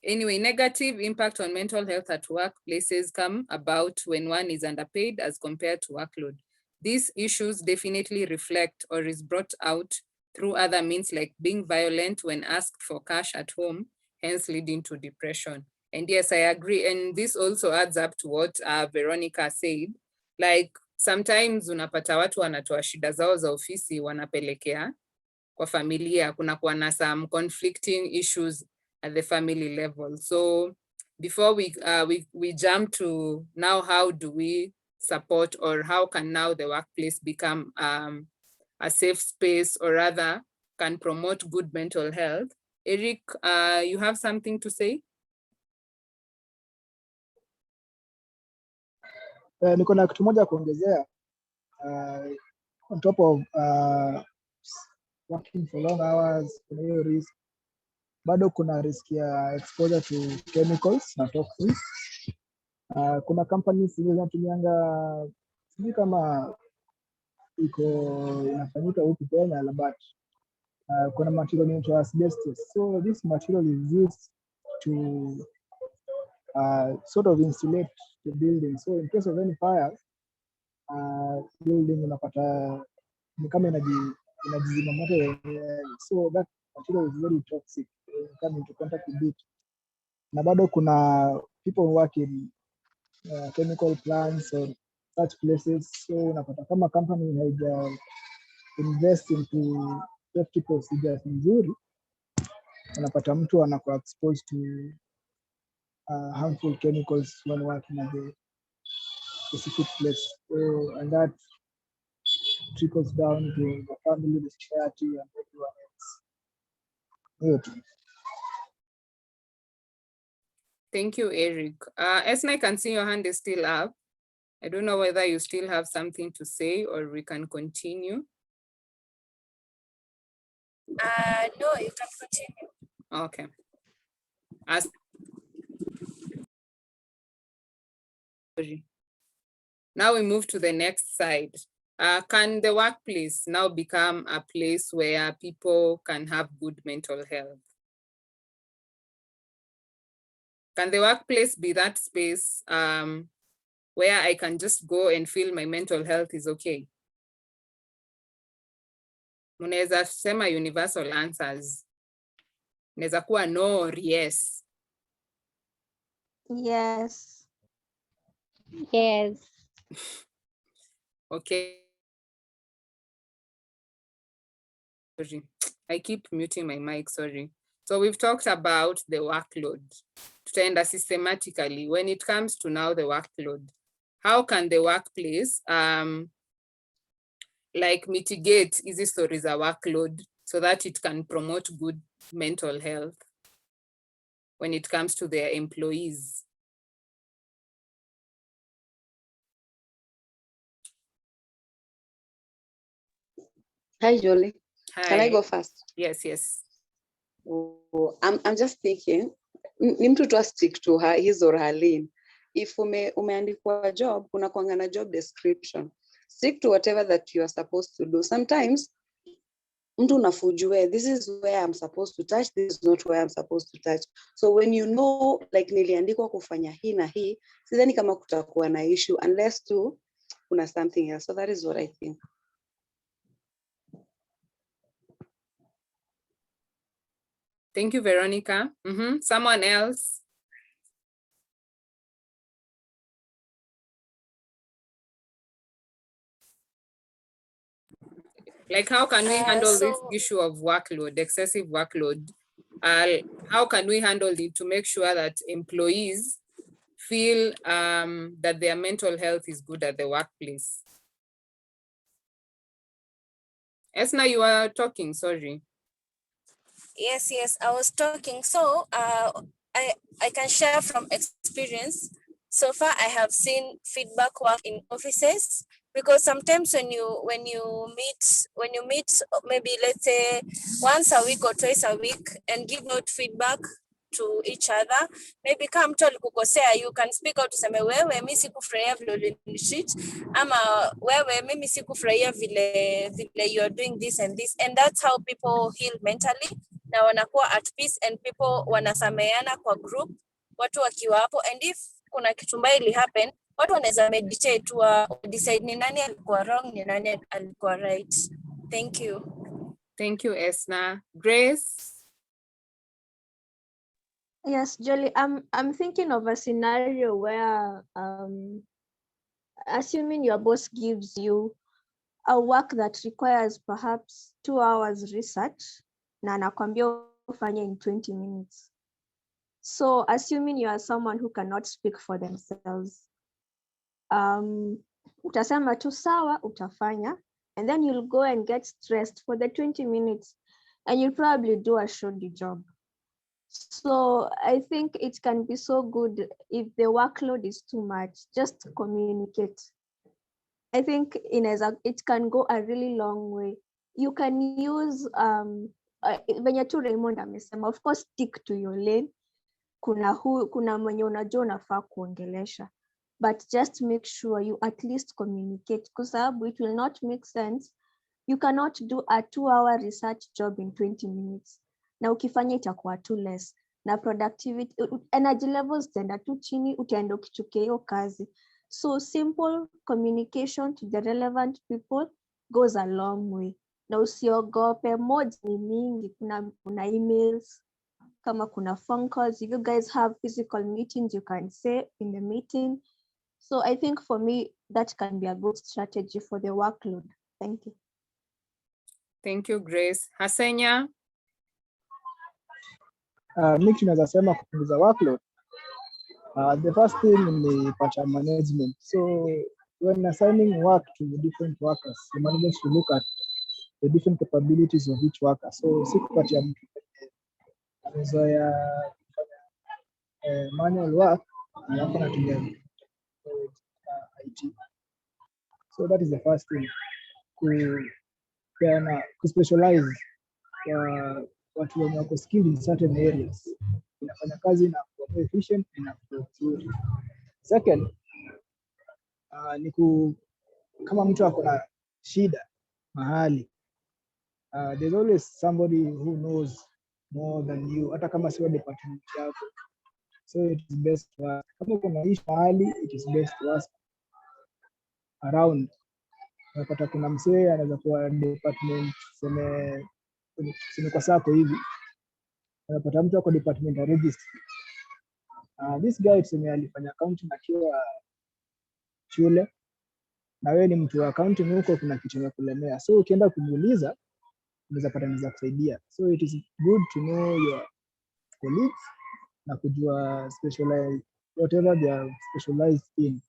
A: Anyway, negative impact on mental health at workplaces come about when one is underpaid as compared to workload. These issues definitely reflect or is brought out through other means like being violent when asked for cash at home, hence leading to depression. And yes, I agree. And this also adds up to what Veronica said. Like sometimes unapata watu wanatoa shida zao za ofisi wanapelekea kwa familia, kuna kuwa na some conflicting issues at the family level. So before we jump to now, how do we support, or how can now the workplace become a safe space, or rather can promote good mental health? Eric, you have something to say?
K: Niko na kitu moja kuongezea. On top of working for long hours, kuna hiyo risk. Bado kuna risk ya exposure to chemicals na toxins. Kuna companies zinatumianga, sijui kama iko inafanyika huku Kenya, but kuna material inaitwa asbestos. So this material is used to sort of insulate the building. So in case of any fire, building unapata ni kama inajizima moto yenyewe. So that material is very toxic, come into contact with it. Na bado kuna people who work in chemical plants or such places. So unapata kama company haija invest into safety procedures nzuri, unapata mtu anakuwa exposed to harmful chemicals when working at the specific place. So, and that trickles down to the family, the society, and everyone else.
A: Thank you, Eric. Esna, I can see your hand is still up. I don't know whether you still have something to say or we can continue.
N: No, you can continue.
A: Okay. Now we move to the next side. Can the workplace now become a place where people can have good mental health? Can the workplace be that space where I can just go and feel my mental health is okay? Munaweza sema universal answers. Inaweza kuwa no or yes.
B: Yes.
E: Yes.
A: Okay. Sorry, I keep muting my mic, sorry. So we've talked about the workload. Tutaenda systematically when it comes to now the workload. How can the workplace like mitigate easy stories of workload so that it can promote good mental health when it comes to their employees?
L: Hi, Jolie.
A: Hi.
L: Can I go first?
A: Yes, yes.
L: Oh, I'm just thinking, ni mtu tu stick to his or her lane. If umeandikwa job, kuna kuanga na job description. Stick to whatever that you are supposed to do. Sometimes, mtu unafujue, this is where I'm supposed to touch, this is not where I'm supposed to touch. So when you know, like niliandikwa kufanya hii na hii, sidhani kama kutakuwa na issue unless tu kuna something else. So that is what I think.
A: Thank you, Veronica. Someone else? Like, how can we handle this issue of workload, excessive workload? How can we handle it to make sure that employees feel that their mental health is good at the workplace? Esna, you are talking, sorry.
N: Yes, I was talking. So I can share from experience. So far, I have seen feedback work in offices, because sometimes when you meet maybe let's say once a week or twice a week and give out feedback to each other, maybe kama mtu alikukosea, you can speak out, useme wewe mimi sikufurahia vile ulinitreat, ama wewe mimi sikufurahia vile you are doing this and this, and that's how people heal mentally na wanakuwa at peace and people wanasameheana kwa group watu wakiwa hapo. And if kuna kitu mbaya ili happen, watu wanaweza meditate tu decide ni nani alikuwa wrong, ni nani alikuwa right. Thank you.
A: Thank you, Esna. Grace?
B: Yes, Jolie, I'm thinking of a scenario where assuming your boss gives you a work that requires perhaps 2 hours research na anakwambia ufanye in 20 minutes. So assuming you are someone who cannot speak for themselves, utasema tu sawa, utafanya, and then you'll go and get stressed for the 20 minutes and you'll probably do a shoddy job. So I think it can be so good if the workload is too much, just communicate. I think it can go a really long way. You can use venye tu Raymond amesema, of course stick to your lane. Kuna mwenye unajua unafaa kuongelesha, but just make sure you at least communicate, kwa sababu it will not make sense. You cannot do a 2-hour research job in 20 minutes. Na ukifanya itakuwa too less. Na productivity, energy levels zitaenda tu chini, utaenda ukichukia hiyo kazi. So simple communication to the relevant people goes a long way. Na usiogope, mods ni mingi, kuna emails, kama kuna phone calls. If you guys have physical meetings, you can say in the meeting. So I think for me, that can be a good strategy for the workload. Thank you.
A: Thank you, Grace. Hasenya?
K: Mi tunaweza sema kupunguza workload. The first thing ni pacha management. So when assigning work to different workers, the managers should look at the different capabilities of each worker. So si kupatia mtu amezoea manual work alafu anatumia IT. So that is the first thing. Kuspecialize watu wenye wako skilled in certain areas. Inafanya kazi na kuwa efficient na kuwa nzuri. Second, ni kama mtu ako na shida mahali, there's always somebody who knows more than you, hata kama sio department yako. So it is best to ask. Kama kuna issue mahali, it is best to ask around. Unapata kuna msee anaweza kuwa department seme kwa sako hivi. Unapata mtu ako department ya registry. This guy tuseme alifanya accounting akiwa shule, na wewe ni mtu wa accounting huko, kuna kitu ya kulemea. So ukienda kumuuliza, unaweza pata anaweza kusaidia. So it is good to know your colleagues na kujua specialize whatever they are specialized in.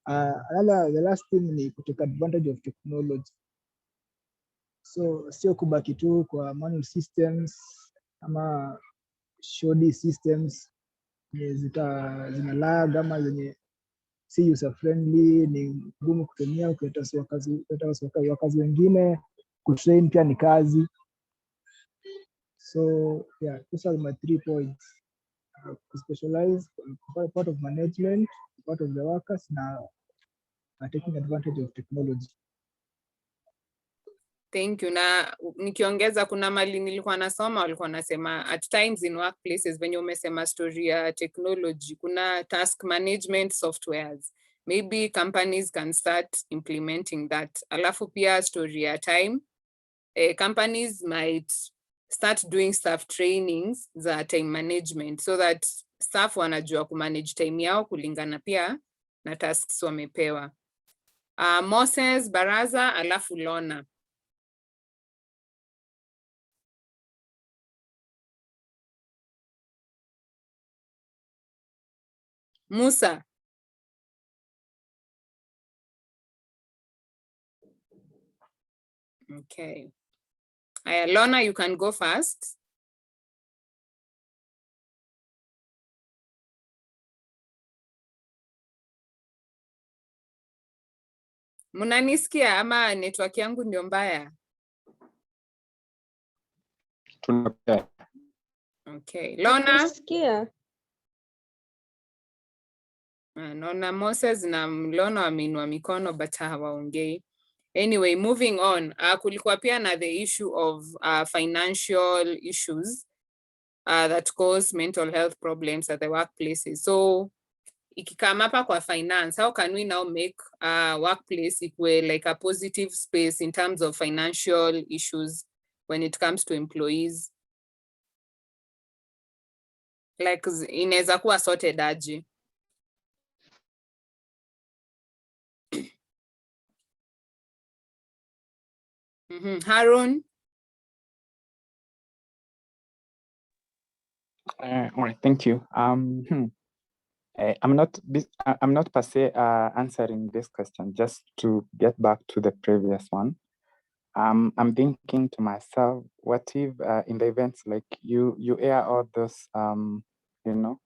K: The last thing ni to take advantage of technology. So sio kubaki tu kwa manual systems ama shoddy systems zina lag ama zenye si user friendly, ni ngumu kutumia, kuleta wakazi wengine, kutrain pia ni kazi. So yeah, those are my 3 points. Specialize, part of management, part of the workers, now taking advantage of technology.
A: Thank you. Na nikiongeza kuna mali nilikuwa nasoma walikuwa nasema at times in workplaces when umesema story ya technology, kuna task management softwares. Maybe companies can start implementing that. Alafu pia story ya time. Companies might start doing staff trainings za time management so that staff wanajua kumanage time yao kulingana pia na tasks wamepewa. Moses, Baraza, alafu Lona. Musa. Okay. Lona, you can go first. Munanisikia ama network yangu ndio mbaya?
D: Tunasikia.
A: Okay. Lona?
B: Nasikia.
A: Naona Moses na Lona wameinua mikono but hawaongei. Anyway, moving on. Kulikuwa pia na the issue of financial issues that cause mental health problems at the workplaces. So ikikama hapa kwa finance, how can we now make workplace equal like a positive space in terms of financial issues when it comes to employees? Like inaweza kuwa sorted aje? Harun?
O: All right, thank you. I'm not per se answering this question, just to get back to the previous one. I'm thinking to myself, what if in the events like you air all those you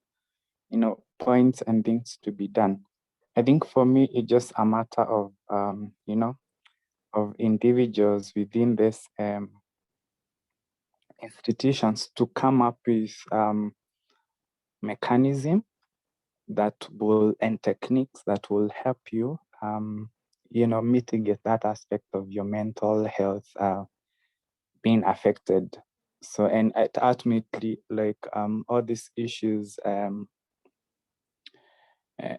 O: know points and things to be done. I think for me it's just a matter of you know, of individuals within this institutions to come up with mechanism that will and techniques that will help you you know, mitigate that aspect of your mental health being affected. So, and it ultimately, like all these issues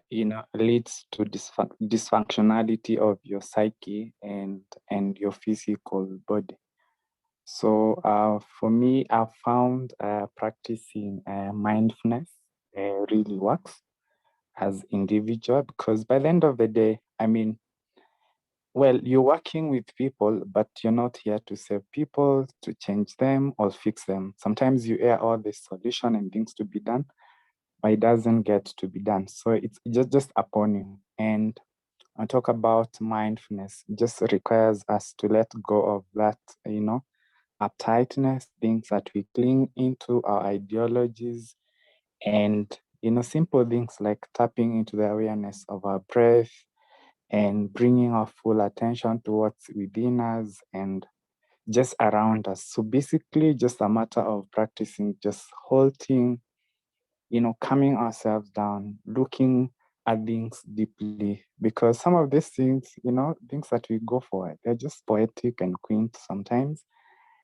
O: you know, leads to dysfunctionality of your psyche and your physical body. So for me, I've found practicing mindfulness really works as individual, because by the end of the day, I mean, well, you're working with people, but you're not here to save people, to change them or fix them. Sometimes you hear all this solution and things to be done, but it doesn't get to be done. So it's just upon you. And I talk about mindfulness, it just requires us to let go of that, you know, uptightness, things that we cling into, our ideologies, and, you know, simple things like tapping into the awareness of our breath and bringing our full attention to what's within us and just around us. So basically just a matter of practicing, just halting, you know, calming ourselves down, looking at things deeply, because some of these things, you know, things that we go for, they're just poetic and quaint sometimes,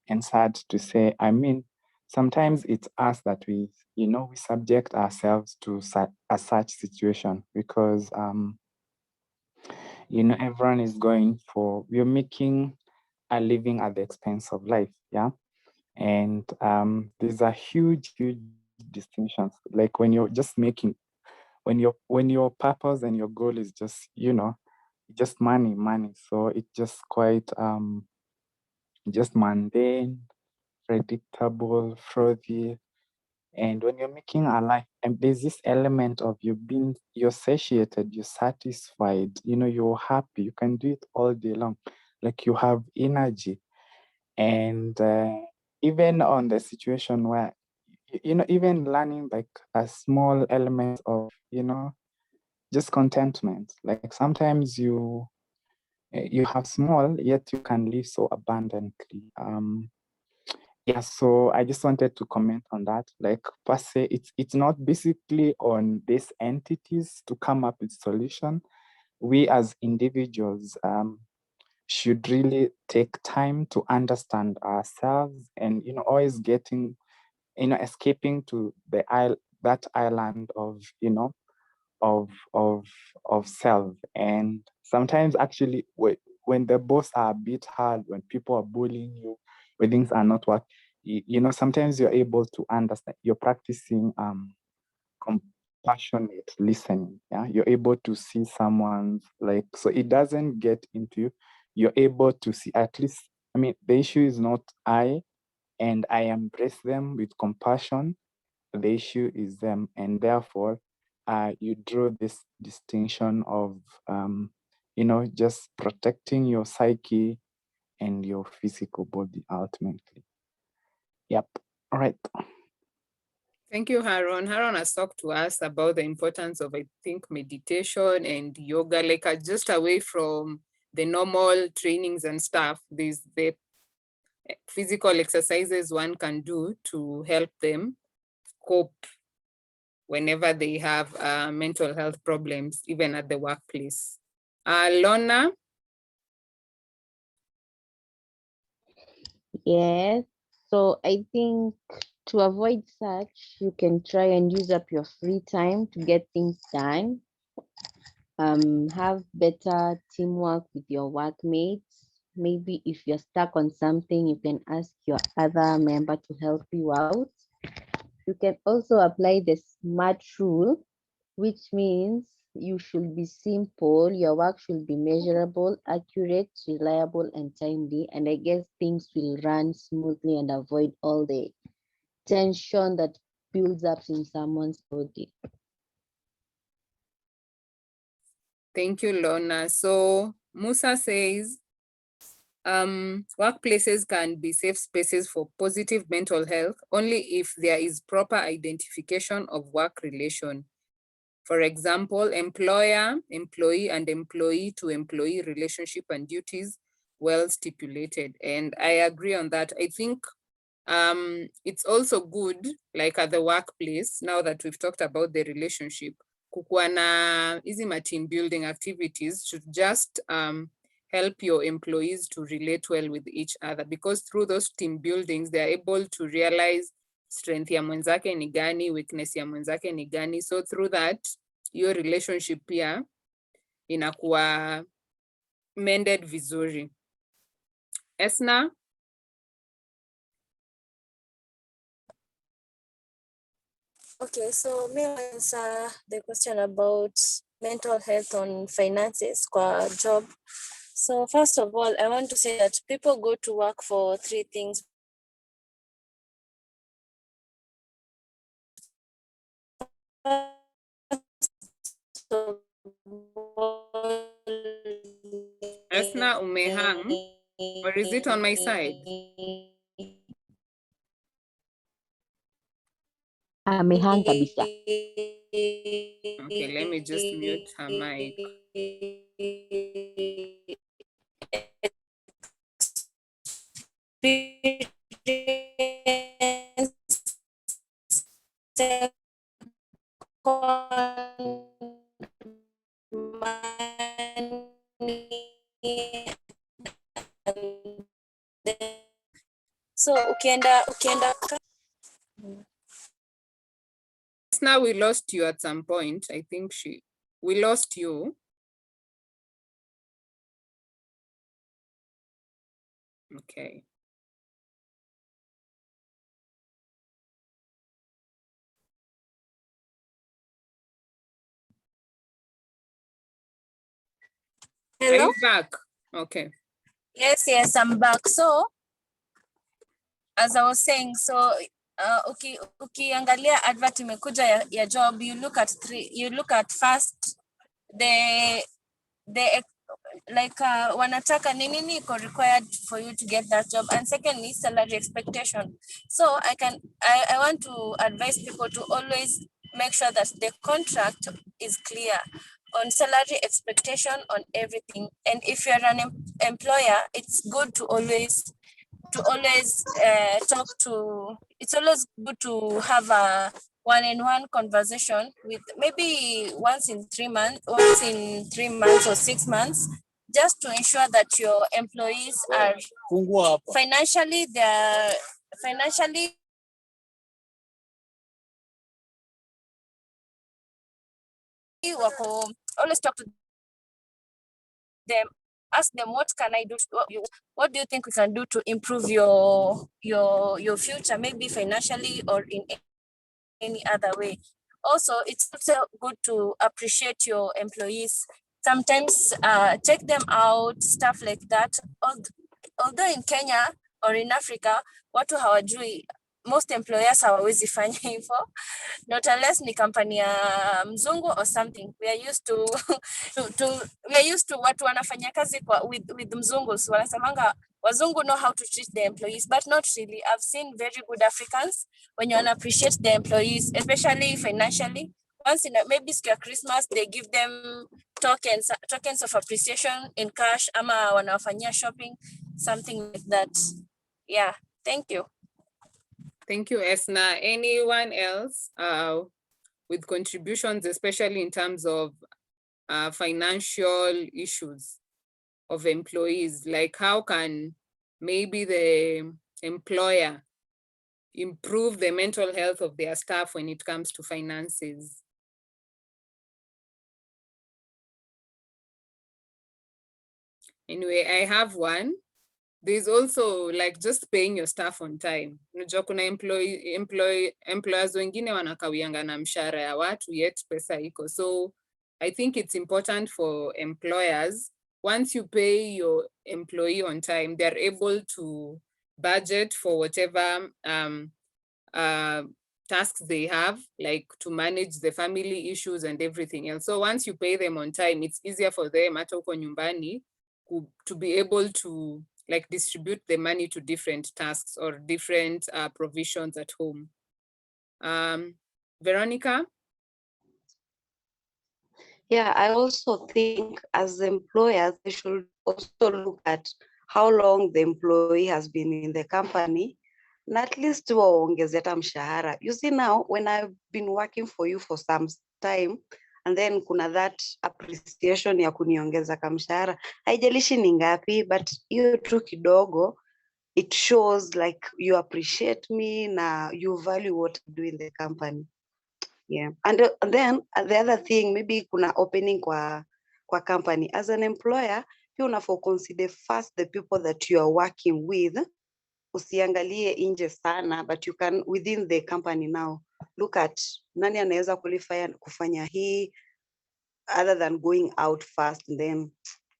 O: and sad to say. I mean, sometimes it's us that we, you know, we subject ourselves to a such situation because, you know, everyone is going for, we're making a living at the expense of life, yeah? And there's a huge distinctions. Like when you're just making, when your purpose and your goal is just, you know, just money. So it's just quite just mundane, predictable, frothy. And when you're making a life, and there's this element of you're satiated, you're satisfied, you know, you're happy, you can do it all day long, like you have energy. And even on the situation where, you know, even learning like a small element of, you know, just contentment. Like sometimes you have small, yet you can live so abundantly. Yeah, so I just wanted to comment on that. Like per se, it's not basically on these entities to come up with solution. We as individuals should really take time to understand ourselves, and, you know, always getting, you know, escaping to that island of, you know, of self. And sometimes actually when the boss are a bit hard, when people are bullying you, when things are not working, you know, sometimes you're able to understand, you're practicing compassionate listening. Yeah, you're able to see someone's, like, so it doesn't get into you. You're able to see, at least, I mean, the issue is not and I embrace them with compassion. The issue is them, and therefore you draw this distinction of you know, just protecting your psyche and your physical body ultimately. Yep. All right.
A: Thank you, Haron. Haron has talked to us about the importance of, I think, meditation and yoga, like just away from the normal trainings and stuff. There's the physical exercises one can do to help them cope whenever they have mental health problems, even at the workplace. Lorna?
E: Yes. So I think to avoid such, you can try and use up your free time to get things done. Have better teamwork with your workmates. Maybe if you're stuck on something, you can ask your other member to help you out. You can also apply the SMART rule, which means you should be simple, your work should be measurable, accurate, reliable, and timely. And I guess things will run smoothly and avoid all the tension that builds up in someone's body.
A: Thank you, Lorna. So Musa says, Workplaces can be safe spaces for positive mental health only if there is proper identification of work relation. For example, employer, employee, and employee to employee relationship and duties well stipulated. And I agree on that. I think it's also good, like at the workplace, now that we've talked about the relationship, kukuwa na hizi team building activities should just help your employees to relate well with each other, because through those team buildings, they are able to realize strength ya mwenzake ni gani, weakness ya mwenzake ni gani. So through that, your relationship pia inakuwa mended vizuri. Esna?
N: Okay, so me answer the question about mental health on finances kwa job. So first of all, I want to say that people go to work for 3 things.
A: Esna, umehang, or is it on my side?
E: Amehang kabisa.
A: Okay, let me just mute her mic.
N: So ukienda
A: Now we lost you at some point. I think we lost you. Okay.
N: Hello?
A: Are you back? Okay.
N: Yes, I'm back. So as I was saying, so ukiangalia advert imekuja ya job, you look at first the like wanataka nini iko required for you to get that job, and secondly salary expectation. So I want to advise people to always make sure that the contract is clear on salary expectation, on everything. And if you're an employer, it's good to always talk to, it's always good to have a one-on-one conversation with maybe once in 3 months or 6 months, just to ensure that your employees are financially always talk to them, ask them, what can I do? What do you think we can do to improve your future, maybe financially or in any other way? Also, it's also good to appreciate your employees. Sometimes take them out, stuff like that. Although in Kenya or in Africa, watu hawajui, most employers hawawezi fanya hivyo, not unless ni kampani ya mzungu or something. We are used to watu wanafanya kazi with mzungus. Wanasemanga wazungu know how to treat their employees, but not really. I've seen very good Africans when you appreciate their employees, especially financially. Once in maybe siku ya Christmas, they give them tokens of appreciation in cash, ama wanawafanyia shopping, something like that. Yeah, thank you.
A: Thank you, Esna. Anyone else with contributions, especially in terms of financial issues of employees? Like how can maybe the employer improve the mental health of their staff when it comes to finances? Anyway, I have one. There's also like just paying your staff on time. Unajua kuna employers wengine wanakawianga na mshahara ya watu yet pesa iko. So I think it's important for employers, once you pay your employee on time, they're able to budget for whatever tasks they have, like to manage the family issues and everything else. So once you pay them on time, it's easier for them hata uko nyumbani to be able to like distribute the money to different tasks or different provisions at home. Veronica?
L: Yeah, I also think as employers, they should also look at how long the employee has been in the company, and at least waongeze hata mshahara. You see now, when I've been working for you for some time, and then kuna that appreciation ya kuniongeza kamshahara, haijalishi ni ngapi, but hiyo tu kidogo, it shows like you appreciate me na you value what I do in the company. Yeah, and then the other thing, maybe kuna opening kwa company. As an employer, pia unafaa consider first the people that you are working with. Usiangalie nje sana, but you can within the company now look at nani anaweza kufanya hii, other than going out fast, and then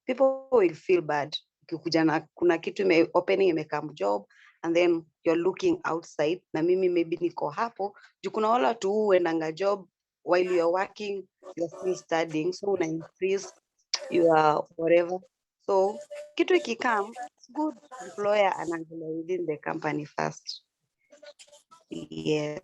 L: people will feel bad. Ukikuja na kuna kitu opening imekam job, and then you're looking outside, na mimi maybe niko hapo juu kuna wale watu huendanga job while you're working, you're still studying, so una increase your whatever. So kitu ikikam, it's good employer anaangalia within the company first. Yes.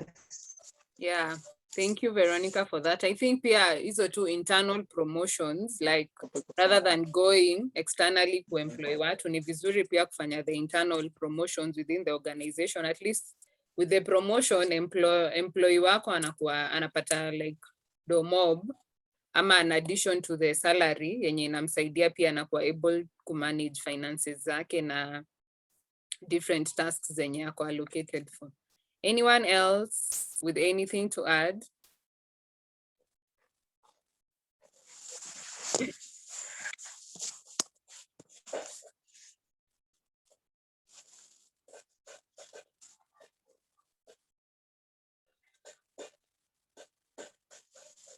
A: Yeah, thank you, Veronica, for that. I think pia hizo two internal promotions, like rather than going externally kuemploy watu, ni vizuri pia kufanya the internal promotions within the organization. At least with the promotion, employee wako anapata like do mob, ama an addition to the salary yenye inamsaidia pia anakuwa able kumanage finances zake na different tasks zenye ako allocated for. Anyone else with anything to add?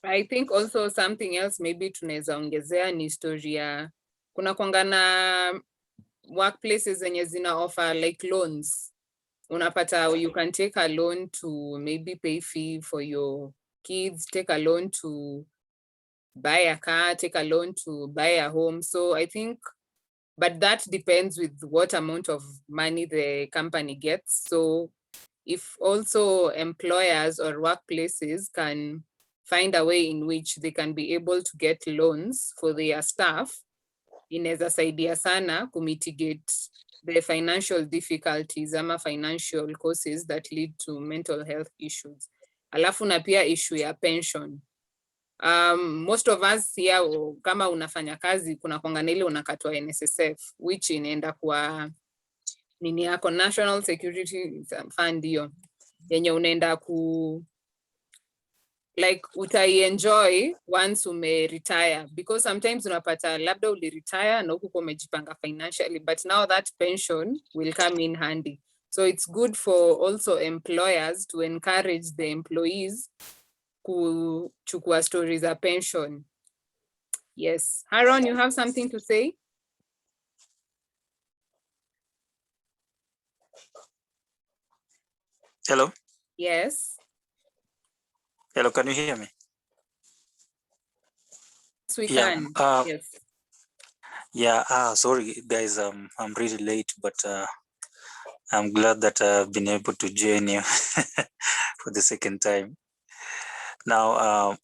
A: I think also something else maybe tunaweza ongezea ni historia. Kuna kwanga na workplaces zenye zina offer like loans. Unapata you can take a loan to maybe pay fee for your kids, take a loan to buy a car, take a loan to buy a home. So I think, but that depends with what amount of money the company gets. So if also employers or workplaces can find a way in which they can be able to get loans for their staff, inaweza saidia sana kumitigate the financial difficulties ama financial causes that lead to mental health issues. Alafu na pia issue ya pension. Most of us here, kama unafanya kazi, kuna kwanga ile unakatwa NSSF, which inaenda kwa nini yako National Security Fund, hiyo yenye unaenda like utai-enjoy once ume-retire, because sometimes unapata labda uli-retire na huku umejipanga financially, but now that pension will come in handy. So it's good for also employers to encourage the employees kuchukua stories za pension. Yes. Haron, you have something to say?
P: Hello.
A: Yes.
P: Hello, can you hear me?
A: Yes, we
P: Yeah.
A: can. Yes.
P: Yeah. Sorry, guys. I'm really late, but I'm glad that I've been able to join you for the second time. Now,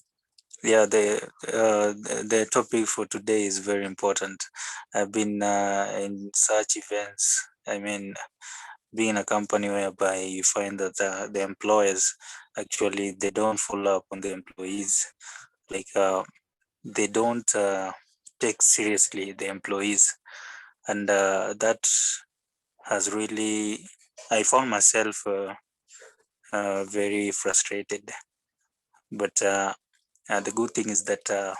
P: yeah, the topic for today is very important. I've been in such events. I mean, being in a company whereby you find that the employers actually they don't follow up on the employees, like they don't take seriously the employees, and that has really, I found myself very frustrated. But the good thing is that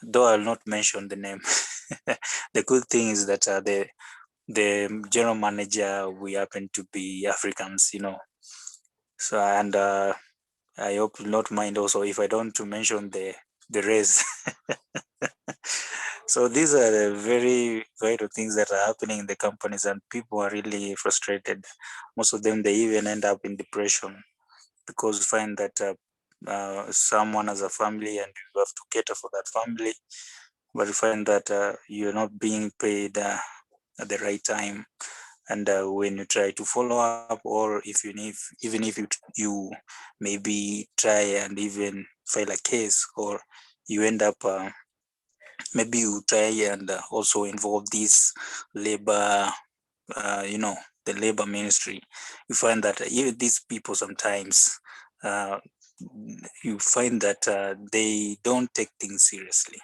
P: though I'll not mention the name, the good thing is that the general manager, we happen to be Africans, you know. So, and I hope you'll not mind also if I don't to mention the race. So these are the very vital things that are happening in the companies, and people are really frustrated. Most of them, they even end up in depression because you find that someone has a family and you have to cater for that family, but you find that you're not being paid at the right time. And when you try to follow up, or even if you maybe try and even file a case, or you end up maybe you try and also involve these labor, the labor ministry, you find that even these people sometimes you find that they don't take things seriously.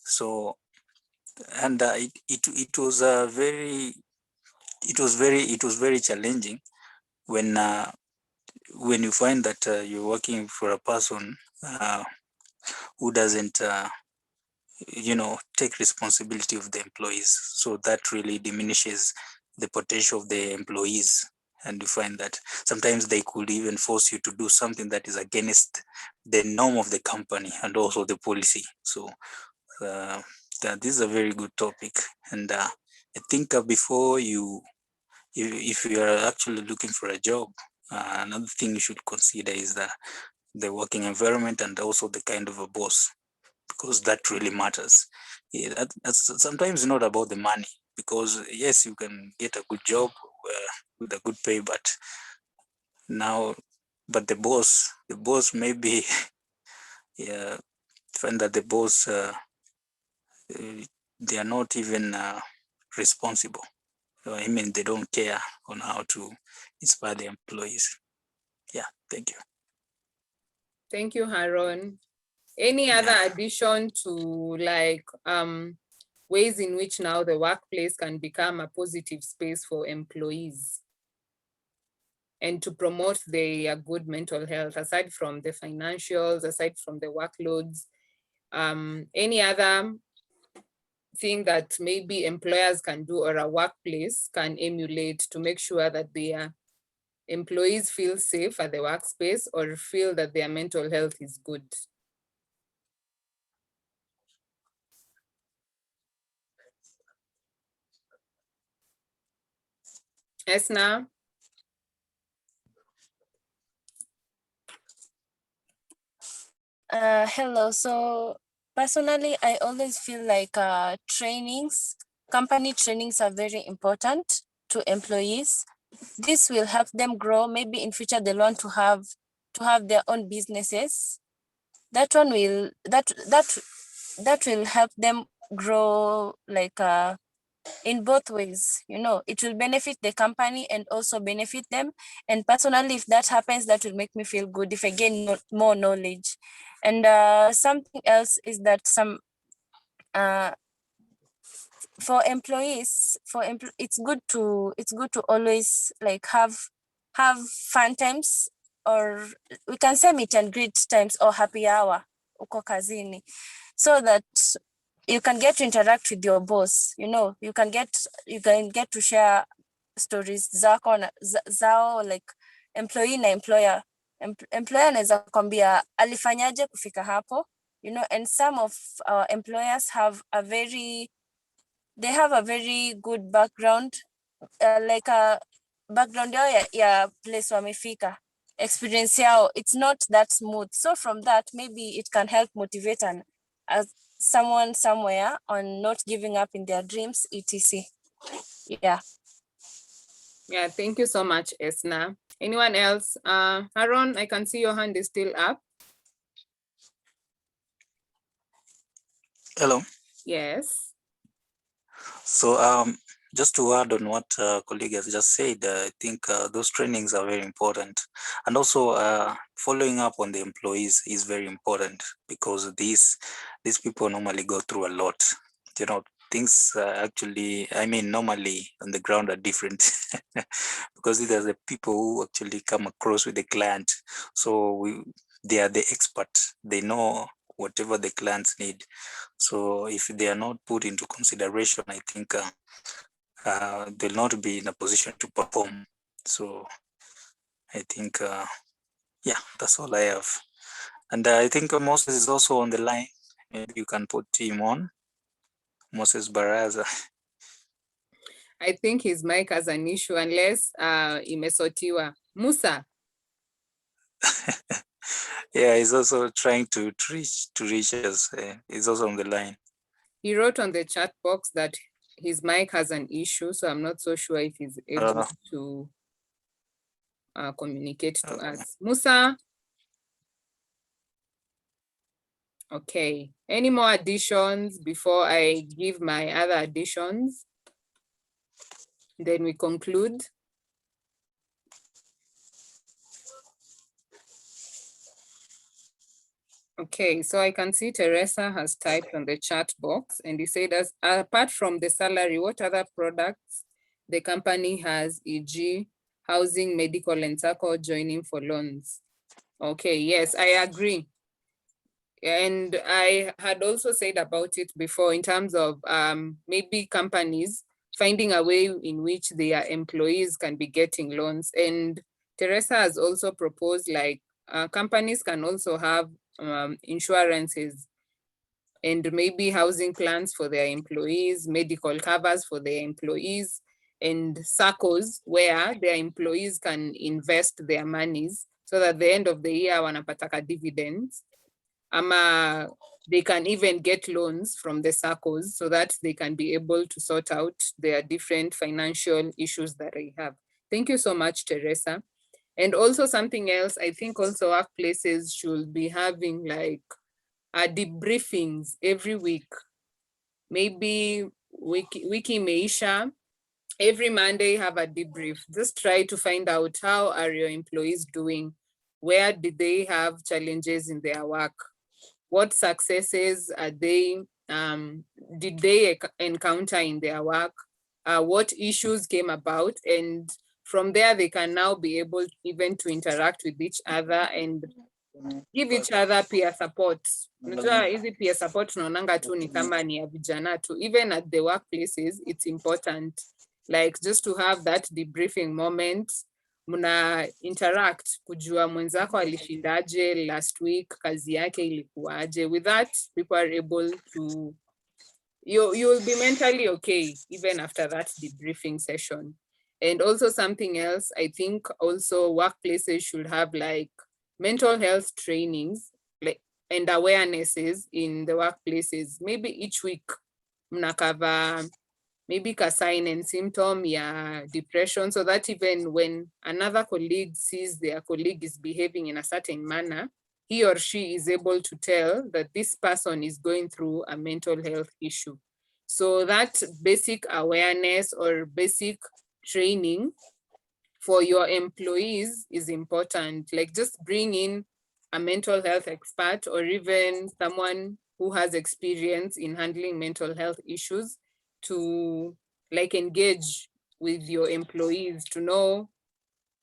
P: So, and it was very challenging when you find that you're working for a person who doesn't take responsibility of the employees. So that really diminishes the potential of the employees, and you find that sometimes they could even force you to do something that is against the norm of the company and also the policy. So this is a very good topic, and I think before if you are actually looking for a job, another thing you should consider is the working environment and also the kind of a boss, because that really matters. Yeah, that's sometimes not about the money, because yes, you can get a good job with a good pay, but the boss maybe yeah, find that the boss they are not even responsible. So, I mean, they don't care on how to inspire the employees. Yeah, thank you.
A: Thank you, Haron. Any other addition to like ways in which now the workplace can become a positive space for employees and to promote their good mental health, aside from the financials, aside from the workloads? Any other thing that maybe employers can do or a workplace can emulate to make sure that their employees feel safe at the workspace or feel that their mental health is good? Esna?
N: Hello. So personally, I always feel like company trainings are very important to employees. This will help them grow. Maybe in future they want to have their own businesses. That will help them grow like in both ways. It will benefit the company and also benefit them. And personally, if that happens, that will make me feel good if I gain more knowledge. And something else is that for employees, it's good to always like have fun times, or we can say meet and greet times or happy hour uko kazini, so that you can get to interact with your boss. You can get to share stories zao, like employee na employer. Employer anaweza kwambia alifanyaje kufika hapo, and some of our employers have a very good background, like a background yao ya place wamefika, experience yao, it's not that smooth. So from that, maybe it can help motivate someone somewhere on not giving up in their dreams, etc. Yeah.
A: Yeah, thank you so much, Esna. Anyone else? Haron, I can see your hand is still up.
P: Hello.
A: Yes.
P: So just to add on what colleague has just said, I think those trainings are very important, and also following up on the employees is very important, because these people normally go through a lot. Things actually, I mean, normally on the ground are different because these are the people who actually come across with the client. So they are the expert. They know whatever the clients need. So if they are not put into consideration, I think they'll not be in a position to perform. So I think, yeah, that's all I have. And I think Moses is also on the line. Maybe you can put him on. Moses Baraza.
A: I think his mic has an issue unless imesotiwa. Musa.
P: Yeah, he's also trying to reach us. He's also on the line.
A: He wrote on the chat box that his mic has an issue, so I'm not so sure if he's able to communicate to us. Musa? Okay, any more additions before I give my other additions? Then we conclude. Okay, so I can see Teresa has typed on the chat box and he said, as apart from the salary, what other products the company has, e.g. housing, medical, and circle joining for loans? Okay, yes, I agree. And I had also said about it before in terms of maybe companies finding a way in which their employees can be getting loans. And Teresa has also proposed like companies can also have insurances and maybe housing plans for their employees, medical covers for their employees, and SACCOs where their employees can invest their monies so that at the end of the year wanapataka dividends. They can even get loans from the SACCOs so that they can be able to sort out their different financial issues that they have. Thank you so much, Teresa. And also something else, I think also workplaces should be having like debriefings every week. Maybe wiki meisha, every Monday have a debrief. Just try to find out how are your employees doing? Where did they have challenges in their work? What successes are they, did they encounter in their work? What issues came about? And from there, they can now be able even to interact with each other and give each other peer support. Unajua hizi peer support tunaonanga tu ni kama ni ya vijana tu. Even at the workplaces, it's important. Like just to have that debriefing moment, muna interact kujua mwenzako alishindaje last week, kazi yake ilikuwaje. With that, people are able to, you'll be mentally okay even after that debriefing session. And also something else, I think also workplaces should have like mental health trainings like and awarenesses in the workplaces. Maybe each week mnakava maybe a sign and symptom ya depression, so that even when another colleague sees their colleague is behaving in a certain manner, he or she is able to tell that this person is going through a mental health issue. So that basic awareness or basic training for your employees is important. Like just bring in a mental health expert or even someone who has experience in handling mental health issues to like engage with your employees to know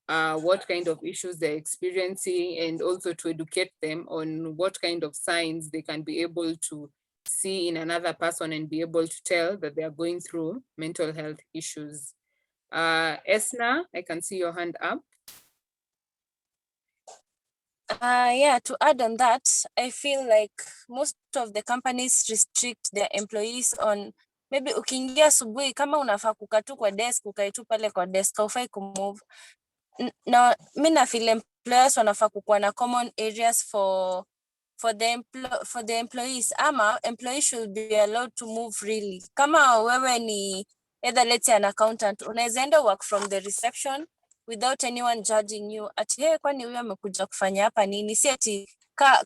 A: what kind of issues they're experiencing and also to educate them on what kind of signs they can be able to see in another person and be able to tell that they are going through mental health issues. Esna, I can see your hand up.
N: Yeah, to add on that, I feel like most of the companies restrict their employees on maybe ukiingia asubuhi kama unafaa kukaa tu kwa desk, ukae tu pale kwa desk, haufai kumove. Na mimi na feel employers wanafaa kukuwa na common areas for the employees, ama employees should be allowed to move freely. Kama wewe ni either let's say an accountant, unaweza enda work from the reception without anyone judging you. Ati hey, kwani huyu amekuja kufanya hapa nini? Si ati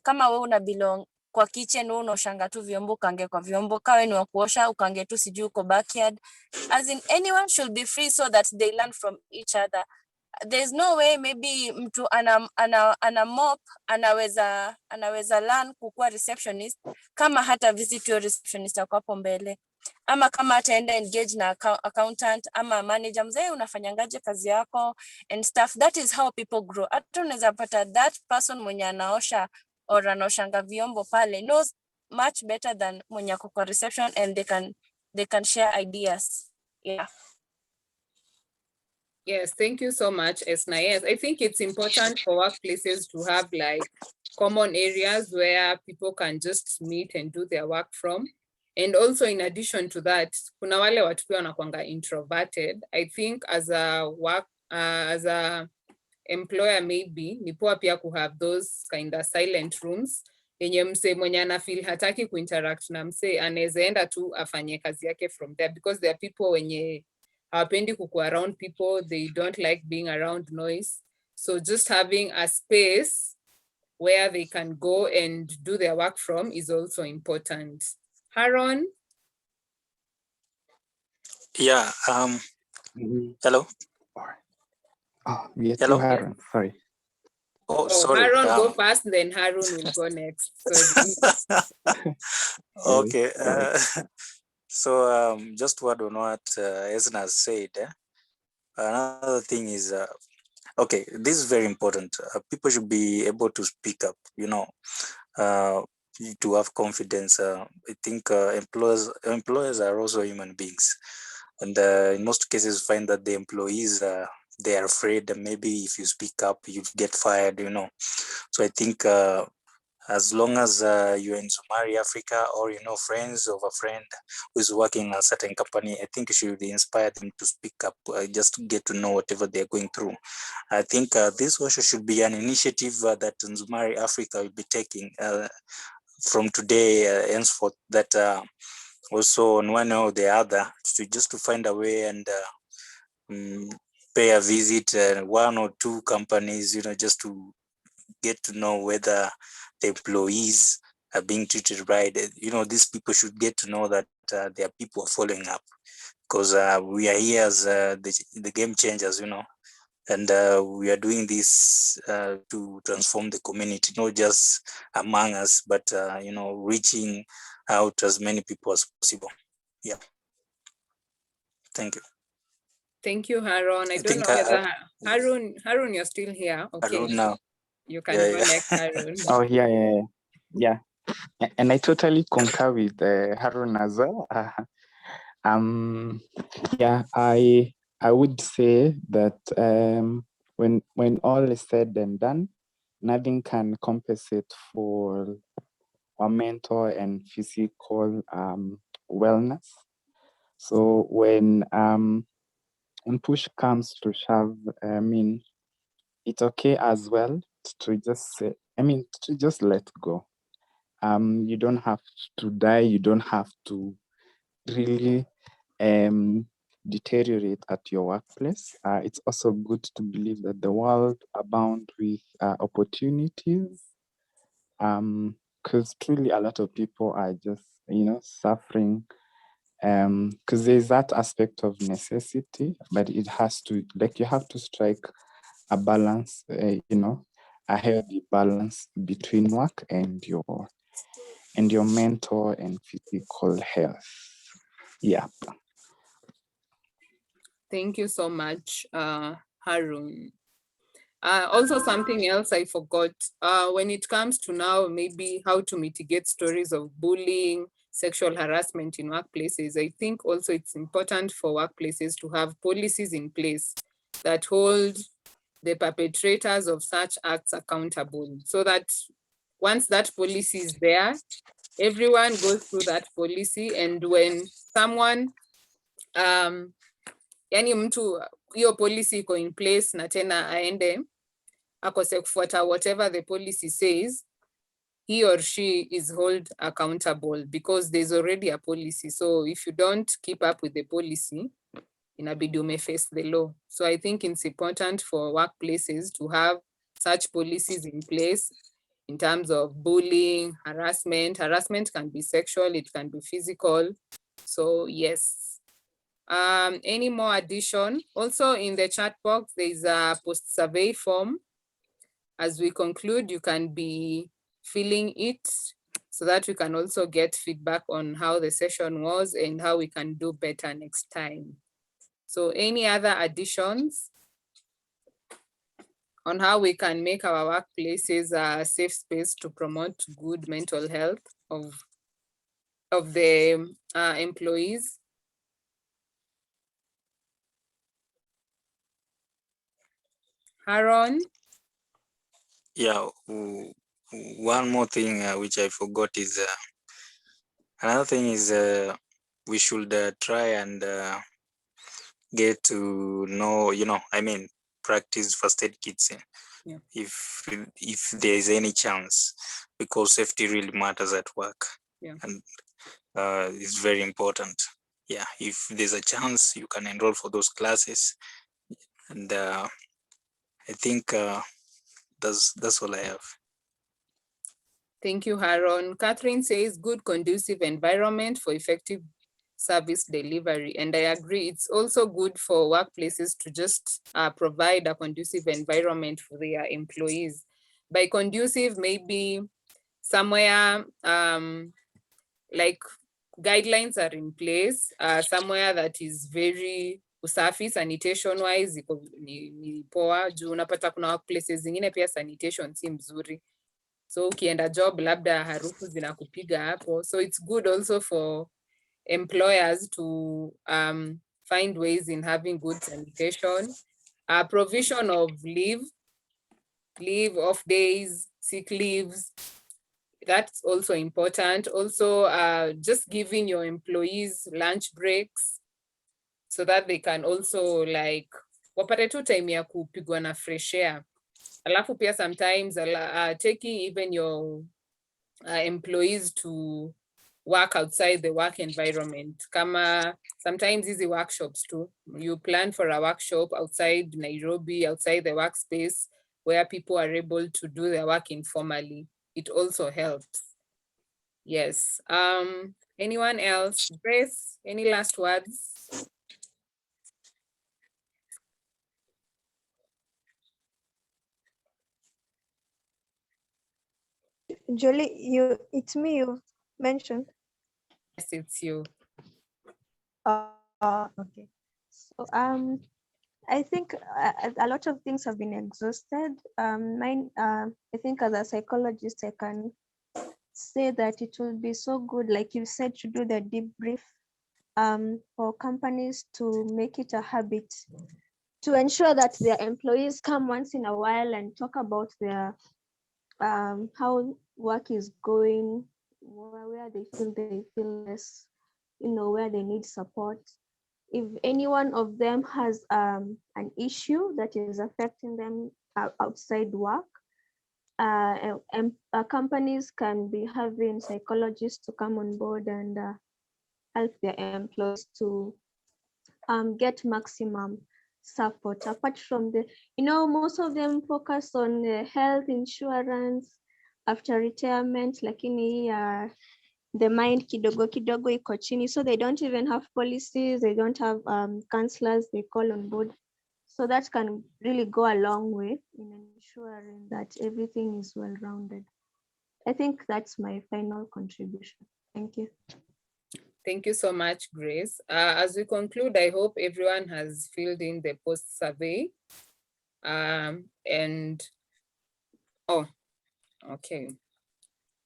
N: kama wewe una belong kwa kitchen, wewe unaoshanga tu vyombo, ukange kwa vyombo. Kawe ni wa kuosha, ukange tu sijui uko backyard. As in, anyone should be free so that they learn from each other. There's no way maybe mtu ana mop anaweza learn kukuwa receptionist kama hata visit your receptionist wako hapo mbele, ama kama ataenda engage na accountant ama manager, mzee unafanyangaje kazi yako and stuff. That is how people grow. Hata unaweza pata that person mwenye anaosha or anaoshanga vyombo pale knows much better than mwenye ako kwa reception, and they can share ideas. Yeah.
A: Yes, thank you so much, Esna. Yes, I think it's important for workplaces to have like common areas where people can just meet and do their work from. And also in addition to that, kuna wale watu pia wanakuanga introverted. I think as a employer maybe ni poa pia to have those kind of silent rooms yenye msee mwenye ana feel hataki kuinteract na msee anaweza enda tu afanye kazi yake from there, because there are people wenye hawapendi kuku around people, they don't like being around noise. So just having a space where they can go and do their work from is also important. Haron?
P: Yeah. Hello.
O: Yeah,
P: Hello.
O: to Aaron, sorry.
P: Oh,
A: Oh,
P: sorry.
A: Haron go first, then Harun will go next. Sorry.
P: Okay. So just what on what Esna has said. Another thing is, okay, this is very important. People should be able to speak up, to have confidence. I think employers are also human beings. And in most cases, find that the employees, they are afraid that maybe if you speak up, you get fired, So I think as long as you're in Nzumari, Africa, or friends of a friend who is working in a certain company, I think you should inspire them to speak up, just to get to know whatever they're going through. I think this also should be an initiative that Nzumari Africa will be taking from today henceforth, that also on one or the other, to find a way and pay a visit one or two companies, just to get to know whether the employees are being treated right. These people should get to know that their people are following up, because we are here as the game changers, and we are doing this to transform the community, not just among us, but reaching out to as many people as possible. Yeah. Thank you.
A: Thank you, Haron. I don't
P: think
A: know whether Harun, you're still here. Okay.
P: Harun now.
A: You can
P: Yeah,
A: go
P: yeah.
A: next, Harun.
O: Oh, yeah. And I totally concur with Harun as well. Yeah, I would say that when all is said and done, nothing can compensate for our mental and physical wellness. So when push comes to shove, it's okay as well to just say, to just let go. You don't have to die. You don't have to really deteriorate at your workplace. It's also good to believe that the world abound with opportunities, because truly a lot of people are just, suffering, because there's that aspect of necessity, but it has to, you have to strike a balance, a healthy balance between work and your mental and physical health. Yeah.
A: Thank you so much, Harun. Also, something else I forgot, when it comes to now, maybe how to mitigate stories of bullying, sexual harassment in workplaces, I think also it's important for workplaces to have policies in place that hold the perpetrators of such acts accountable, so that once that policy is there, everyone goes through that policy, and when someone yani mtu hiyo policy iko in place na tena aende akose kufuata whatever the policy says, he or she is held accountable because there's already a policy. So if you don't keep up with the policy, inabidi umeface the law. So I think it's important for workplaces to have such policies in place in terms of bullying, harassment. Harassment can be sexual, it can be physical. So yes. Any more addition? Also in the chat box, there's a post-survey form. As we conclude, you can be filling it so that we can also get feedback on how the session was and how we can do better next time. So any other additions on how we can make our workplaces a safe space to promote good mental health of the employees? Haron?
P: Yeah, one more thing which I forgot is another thing is we should try and get to know, practice first aid kits if there is any chance, because safety really matters at work. And it's very important. Yeah, if there's a chance, you can enroll for those classes. And I think that's all I have.
A: Thank you, Haron. Catherine says good conducive environment for effective service delivery. And I agree, it's also good for workplaces to just provide a conducive environment for their employees. By conducive, maybe somewhere like guidelines are in place, somewhere that is very usafi, sanitation wise ni poa, juu unapata kuna workplaces zingine pia sanitation si mzuri. So ukienda job labda harufu zinakupiga hapo. So it's good also for employers to find ways in having good sanitation. Provision of leave off days, sick leaves, that's also important. Also, just giving your employees lunch breaks so that they can also like wapate tu time ya kupigwa na fresh air. Alafu pia sometimes taking even your employees to work outside the work environment. Kama sometimes easy workshops too. You plan for a workshop outside Nairobi, outside the workspace where people are able to do their work informally. It also helps. Yes. Anyone else? Grace, any last words?
B: Julie, it's me you mentioned.
A: Yes, it's you.
B: Okay. So I think a lot of things have been exhausted. I think as a psychologist, I can say that it will be so good, like you said, to do the debrief for companies to make it a habit to ensure that their employees come once in a while and talk about their how work is going, where they feel less, where they need support. If any one of them has an issue that is affecting them outside work, companies can be having psychologists to come on board and help their employees to get maximum support. Apart from most of them focus on health insurance after retirement, lakini the mind kidogo kidogo iko chini, so they don't even have policies, they don't have counselors they call on board. So that can really go a long way in ensuring that everything is well-rounded. I think that's my final contribution. Thank you.
A: Thank you so much, Grace. As we conclude, I hope everyone has filled in the post survey. Okay.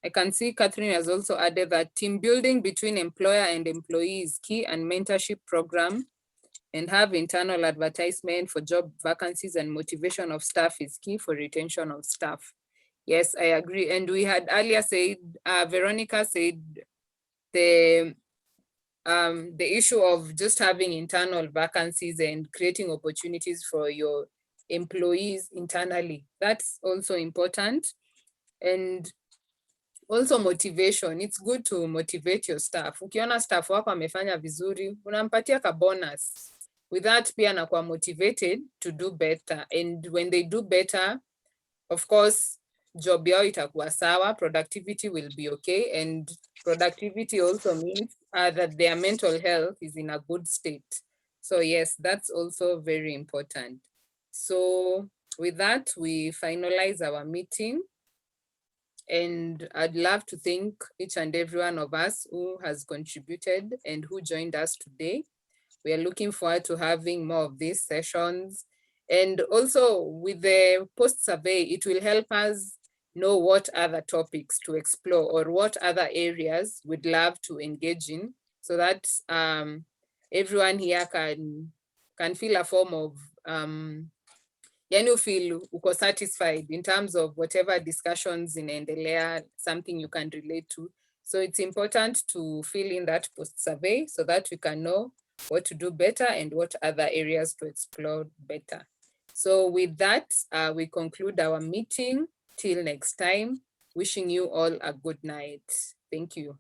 A: I can see Catherine has also added that team building between employer and employee is key, and mentorship program and have internal advertisement for job vacancies and motivation of staff is key for retention of staff. Yes, I agree. And we had earlier said, Veronica said the issue of just having internal vacancies and creating opportunities for your employees internally. That's also important. And also motivation. It's good to motivate your staff. Ukiona staff wako amefanya vizuri, unampatia ka bonus. With that, pia anakuwa motivated to do better. And when they do better, of course, job yao itakuwa sawa, productivity will be okay. And productivity also means that their mental health is in a good state. So yes, that's also very important. So with that, we finalize our meeting. And I'd love to thank each and every one of us who has contributed and who joined us today. We are looking forward to having more of these sessions. And also with the post survey, it will help us know what other topics to explore or what other areas we'd love to engage in, so that everyone here can feel a form of you feel uko satisfied in terms of whatever discussions inaendelea, something you can relate to. So it's important to fill in that post survey so that we can know what to do better and what other areas to explore better. So with that, we conclude our meeting. Till next time, wishing you all a good night. Thank you.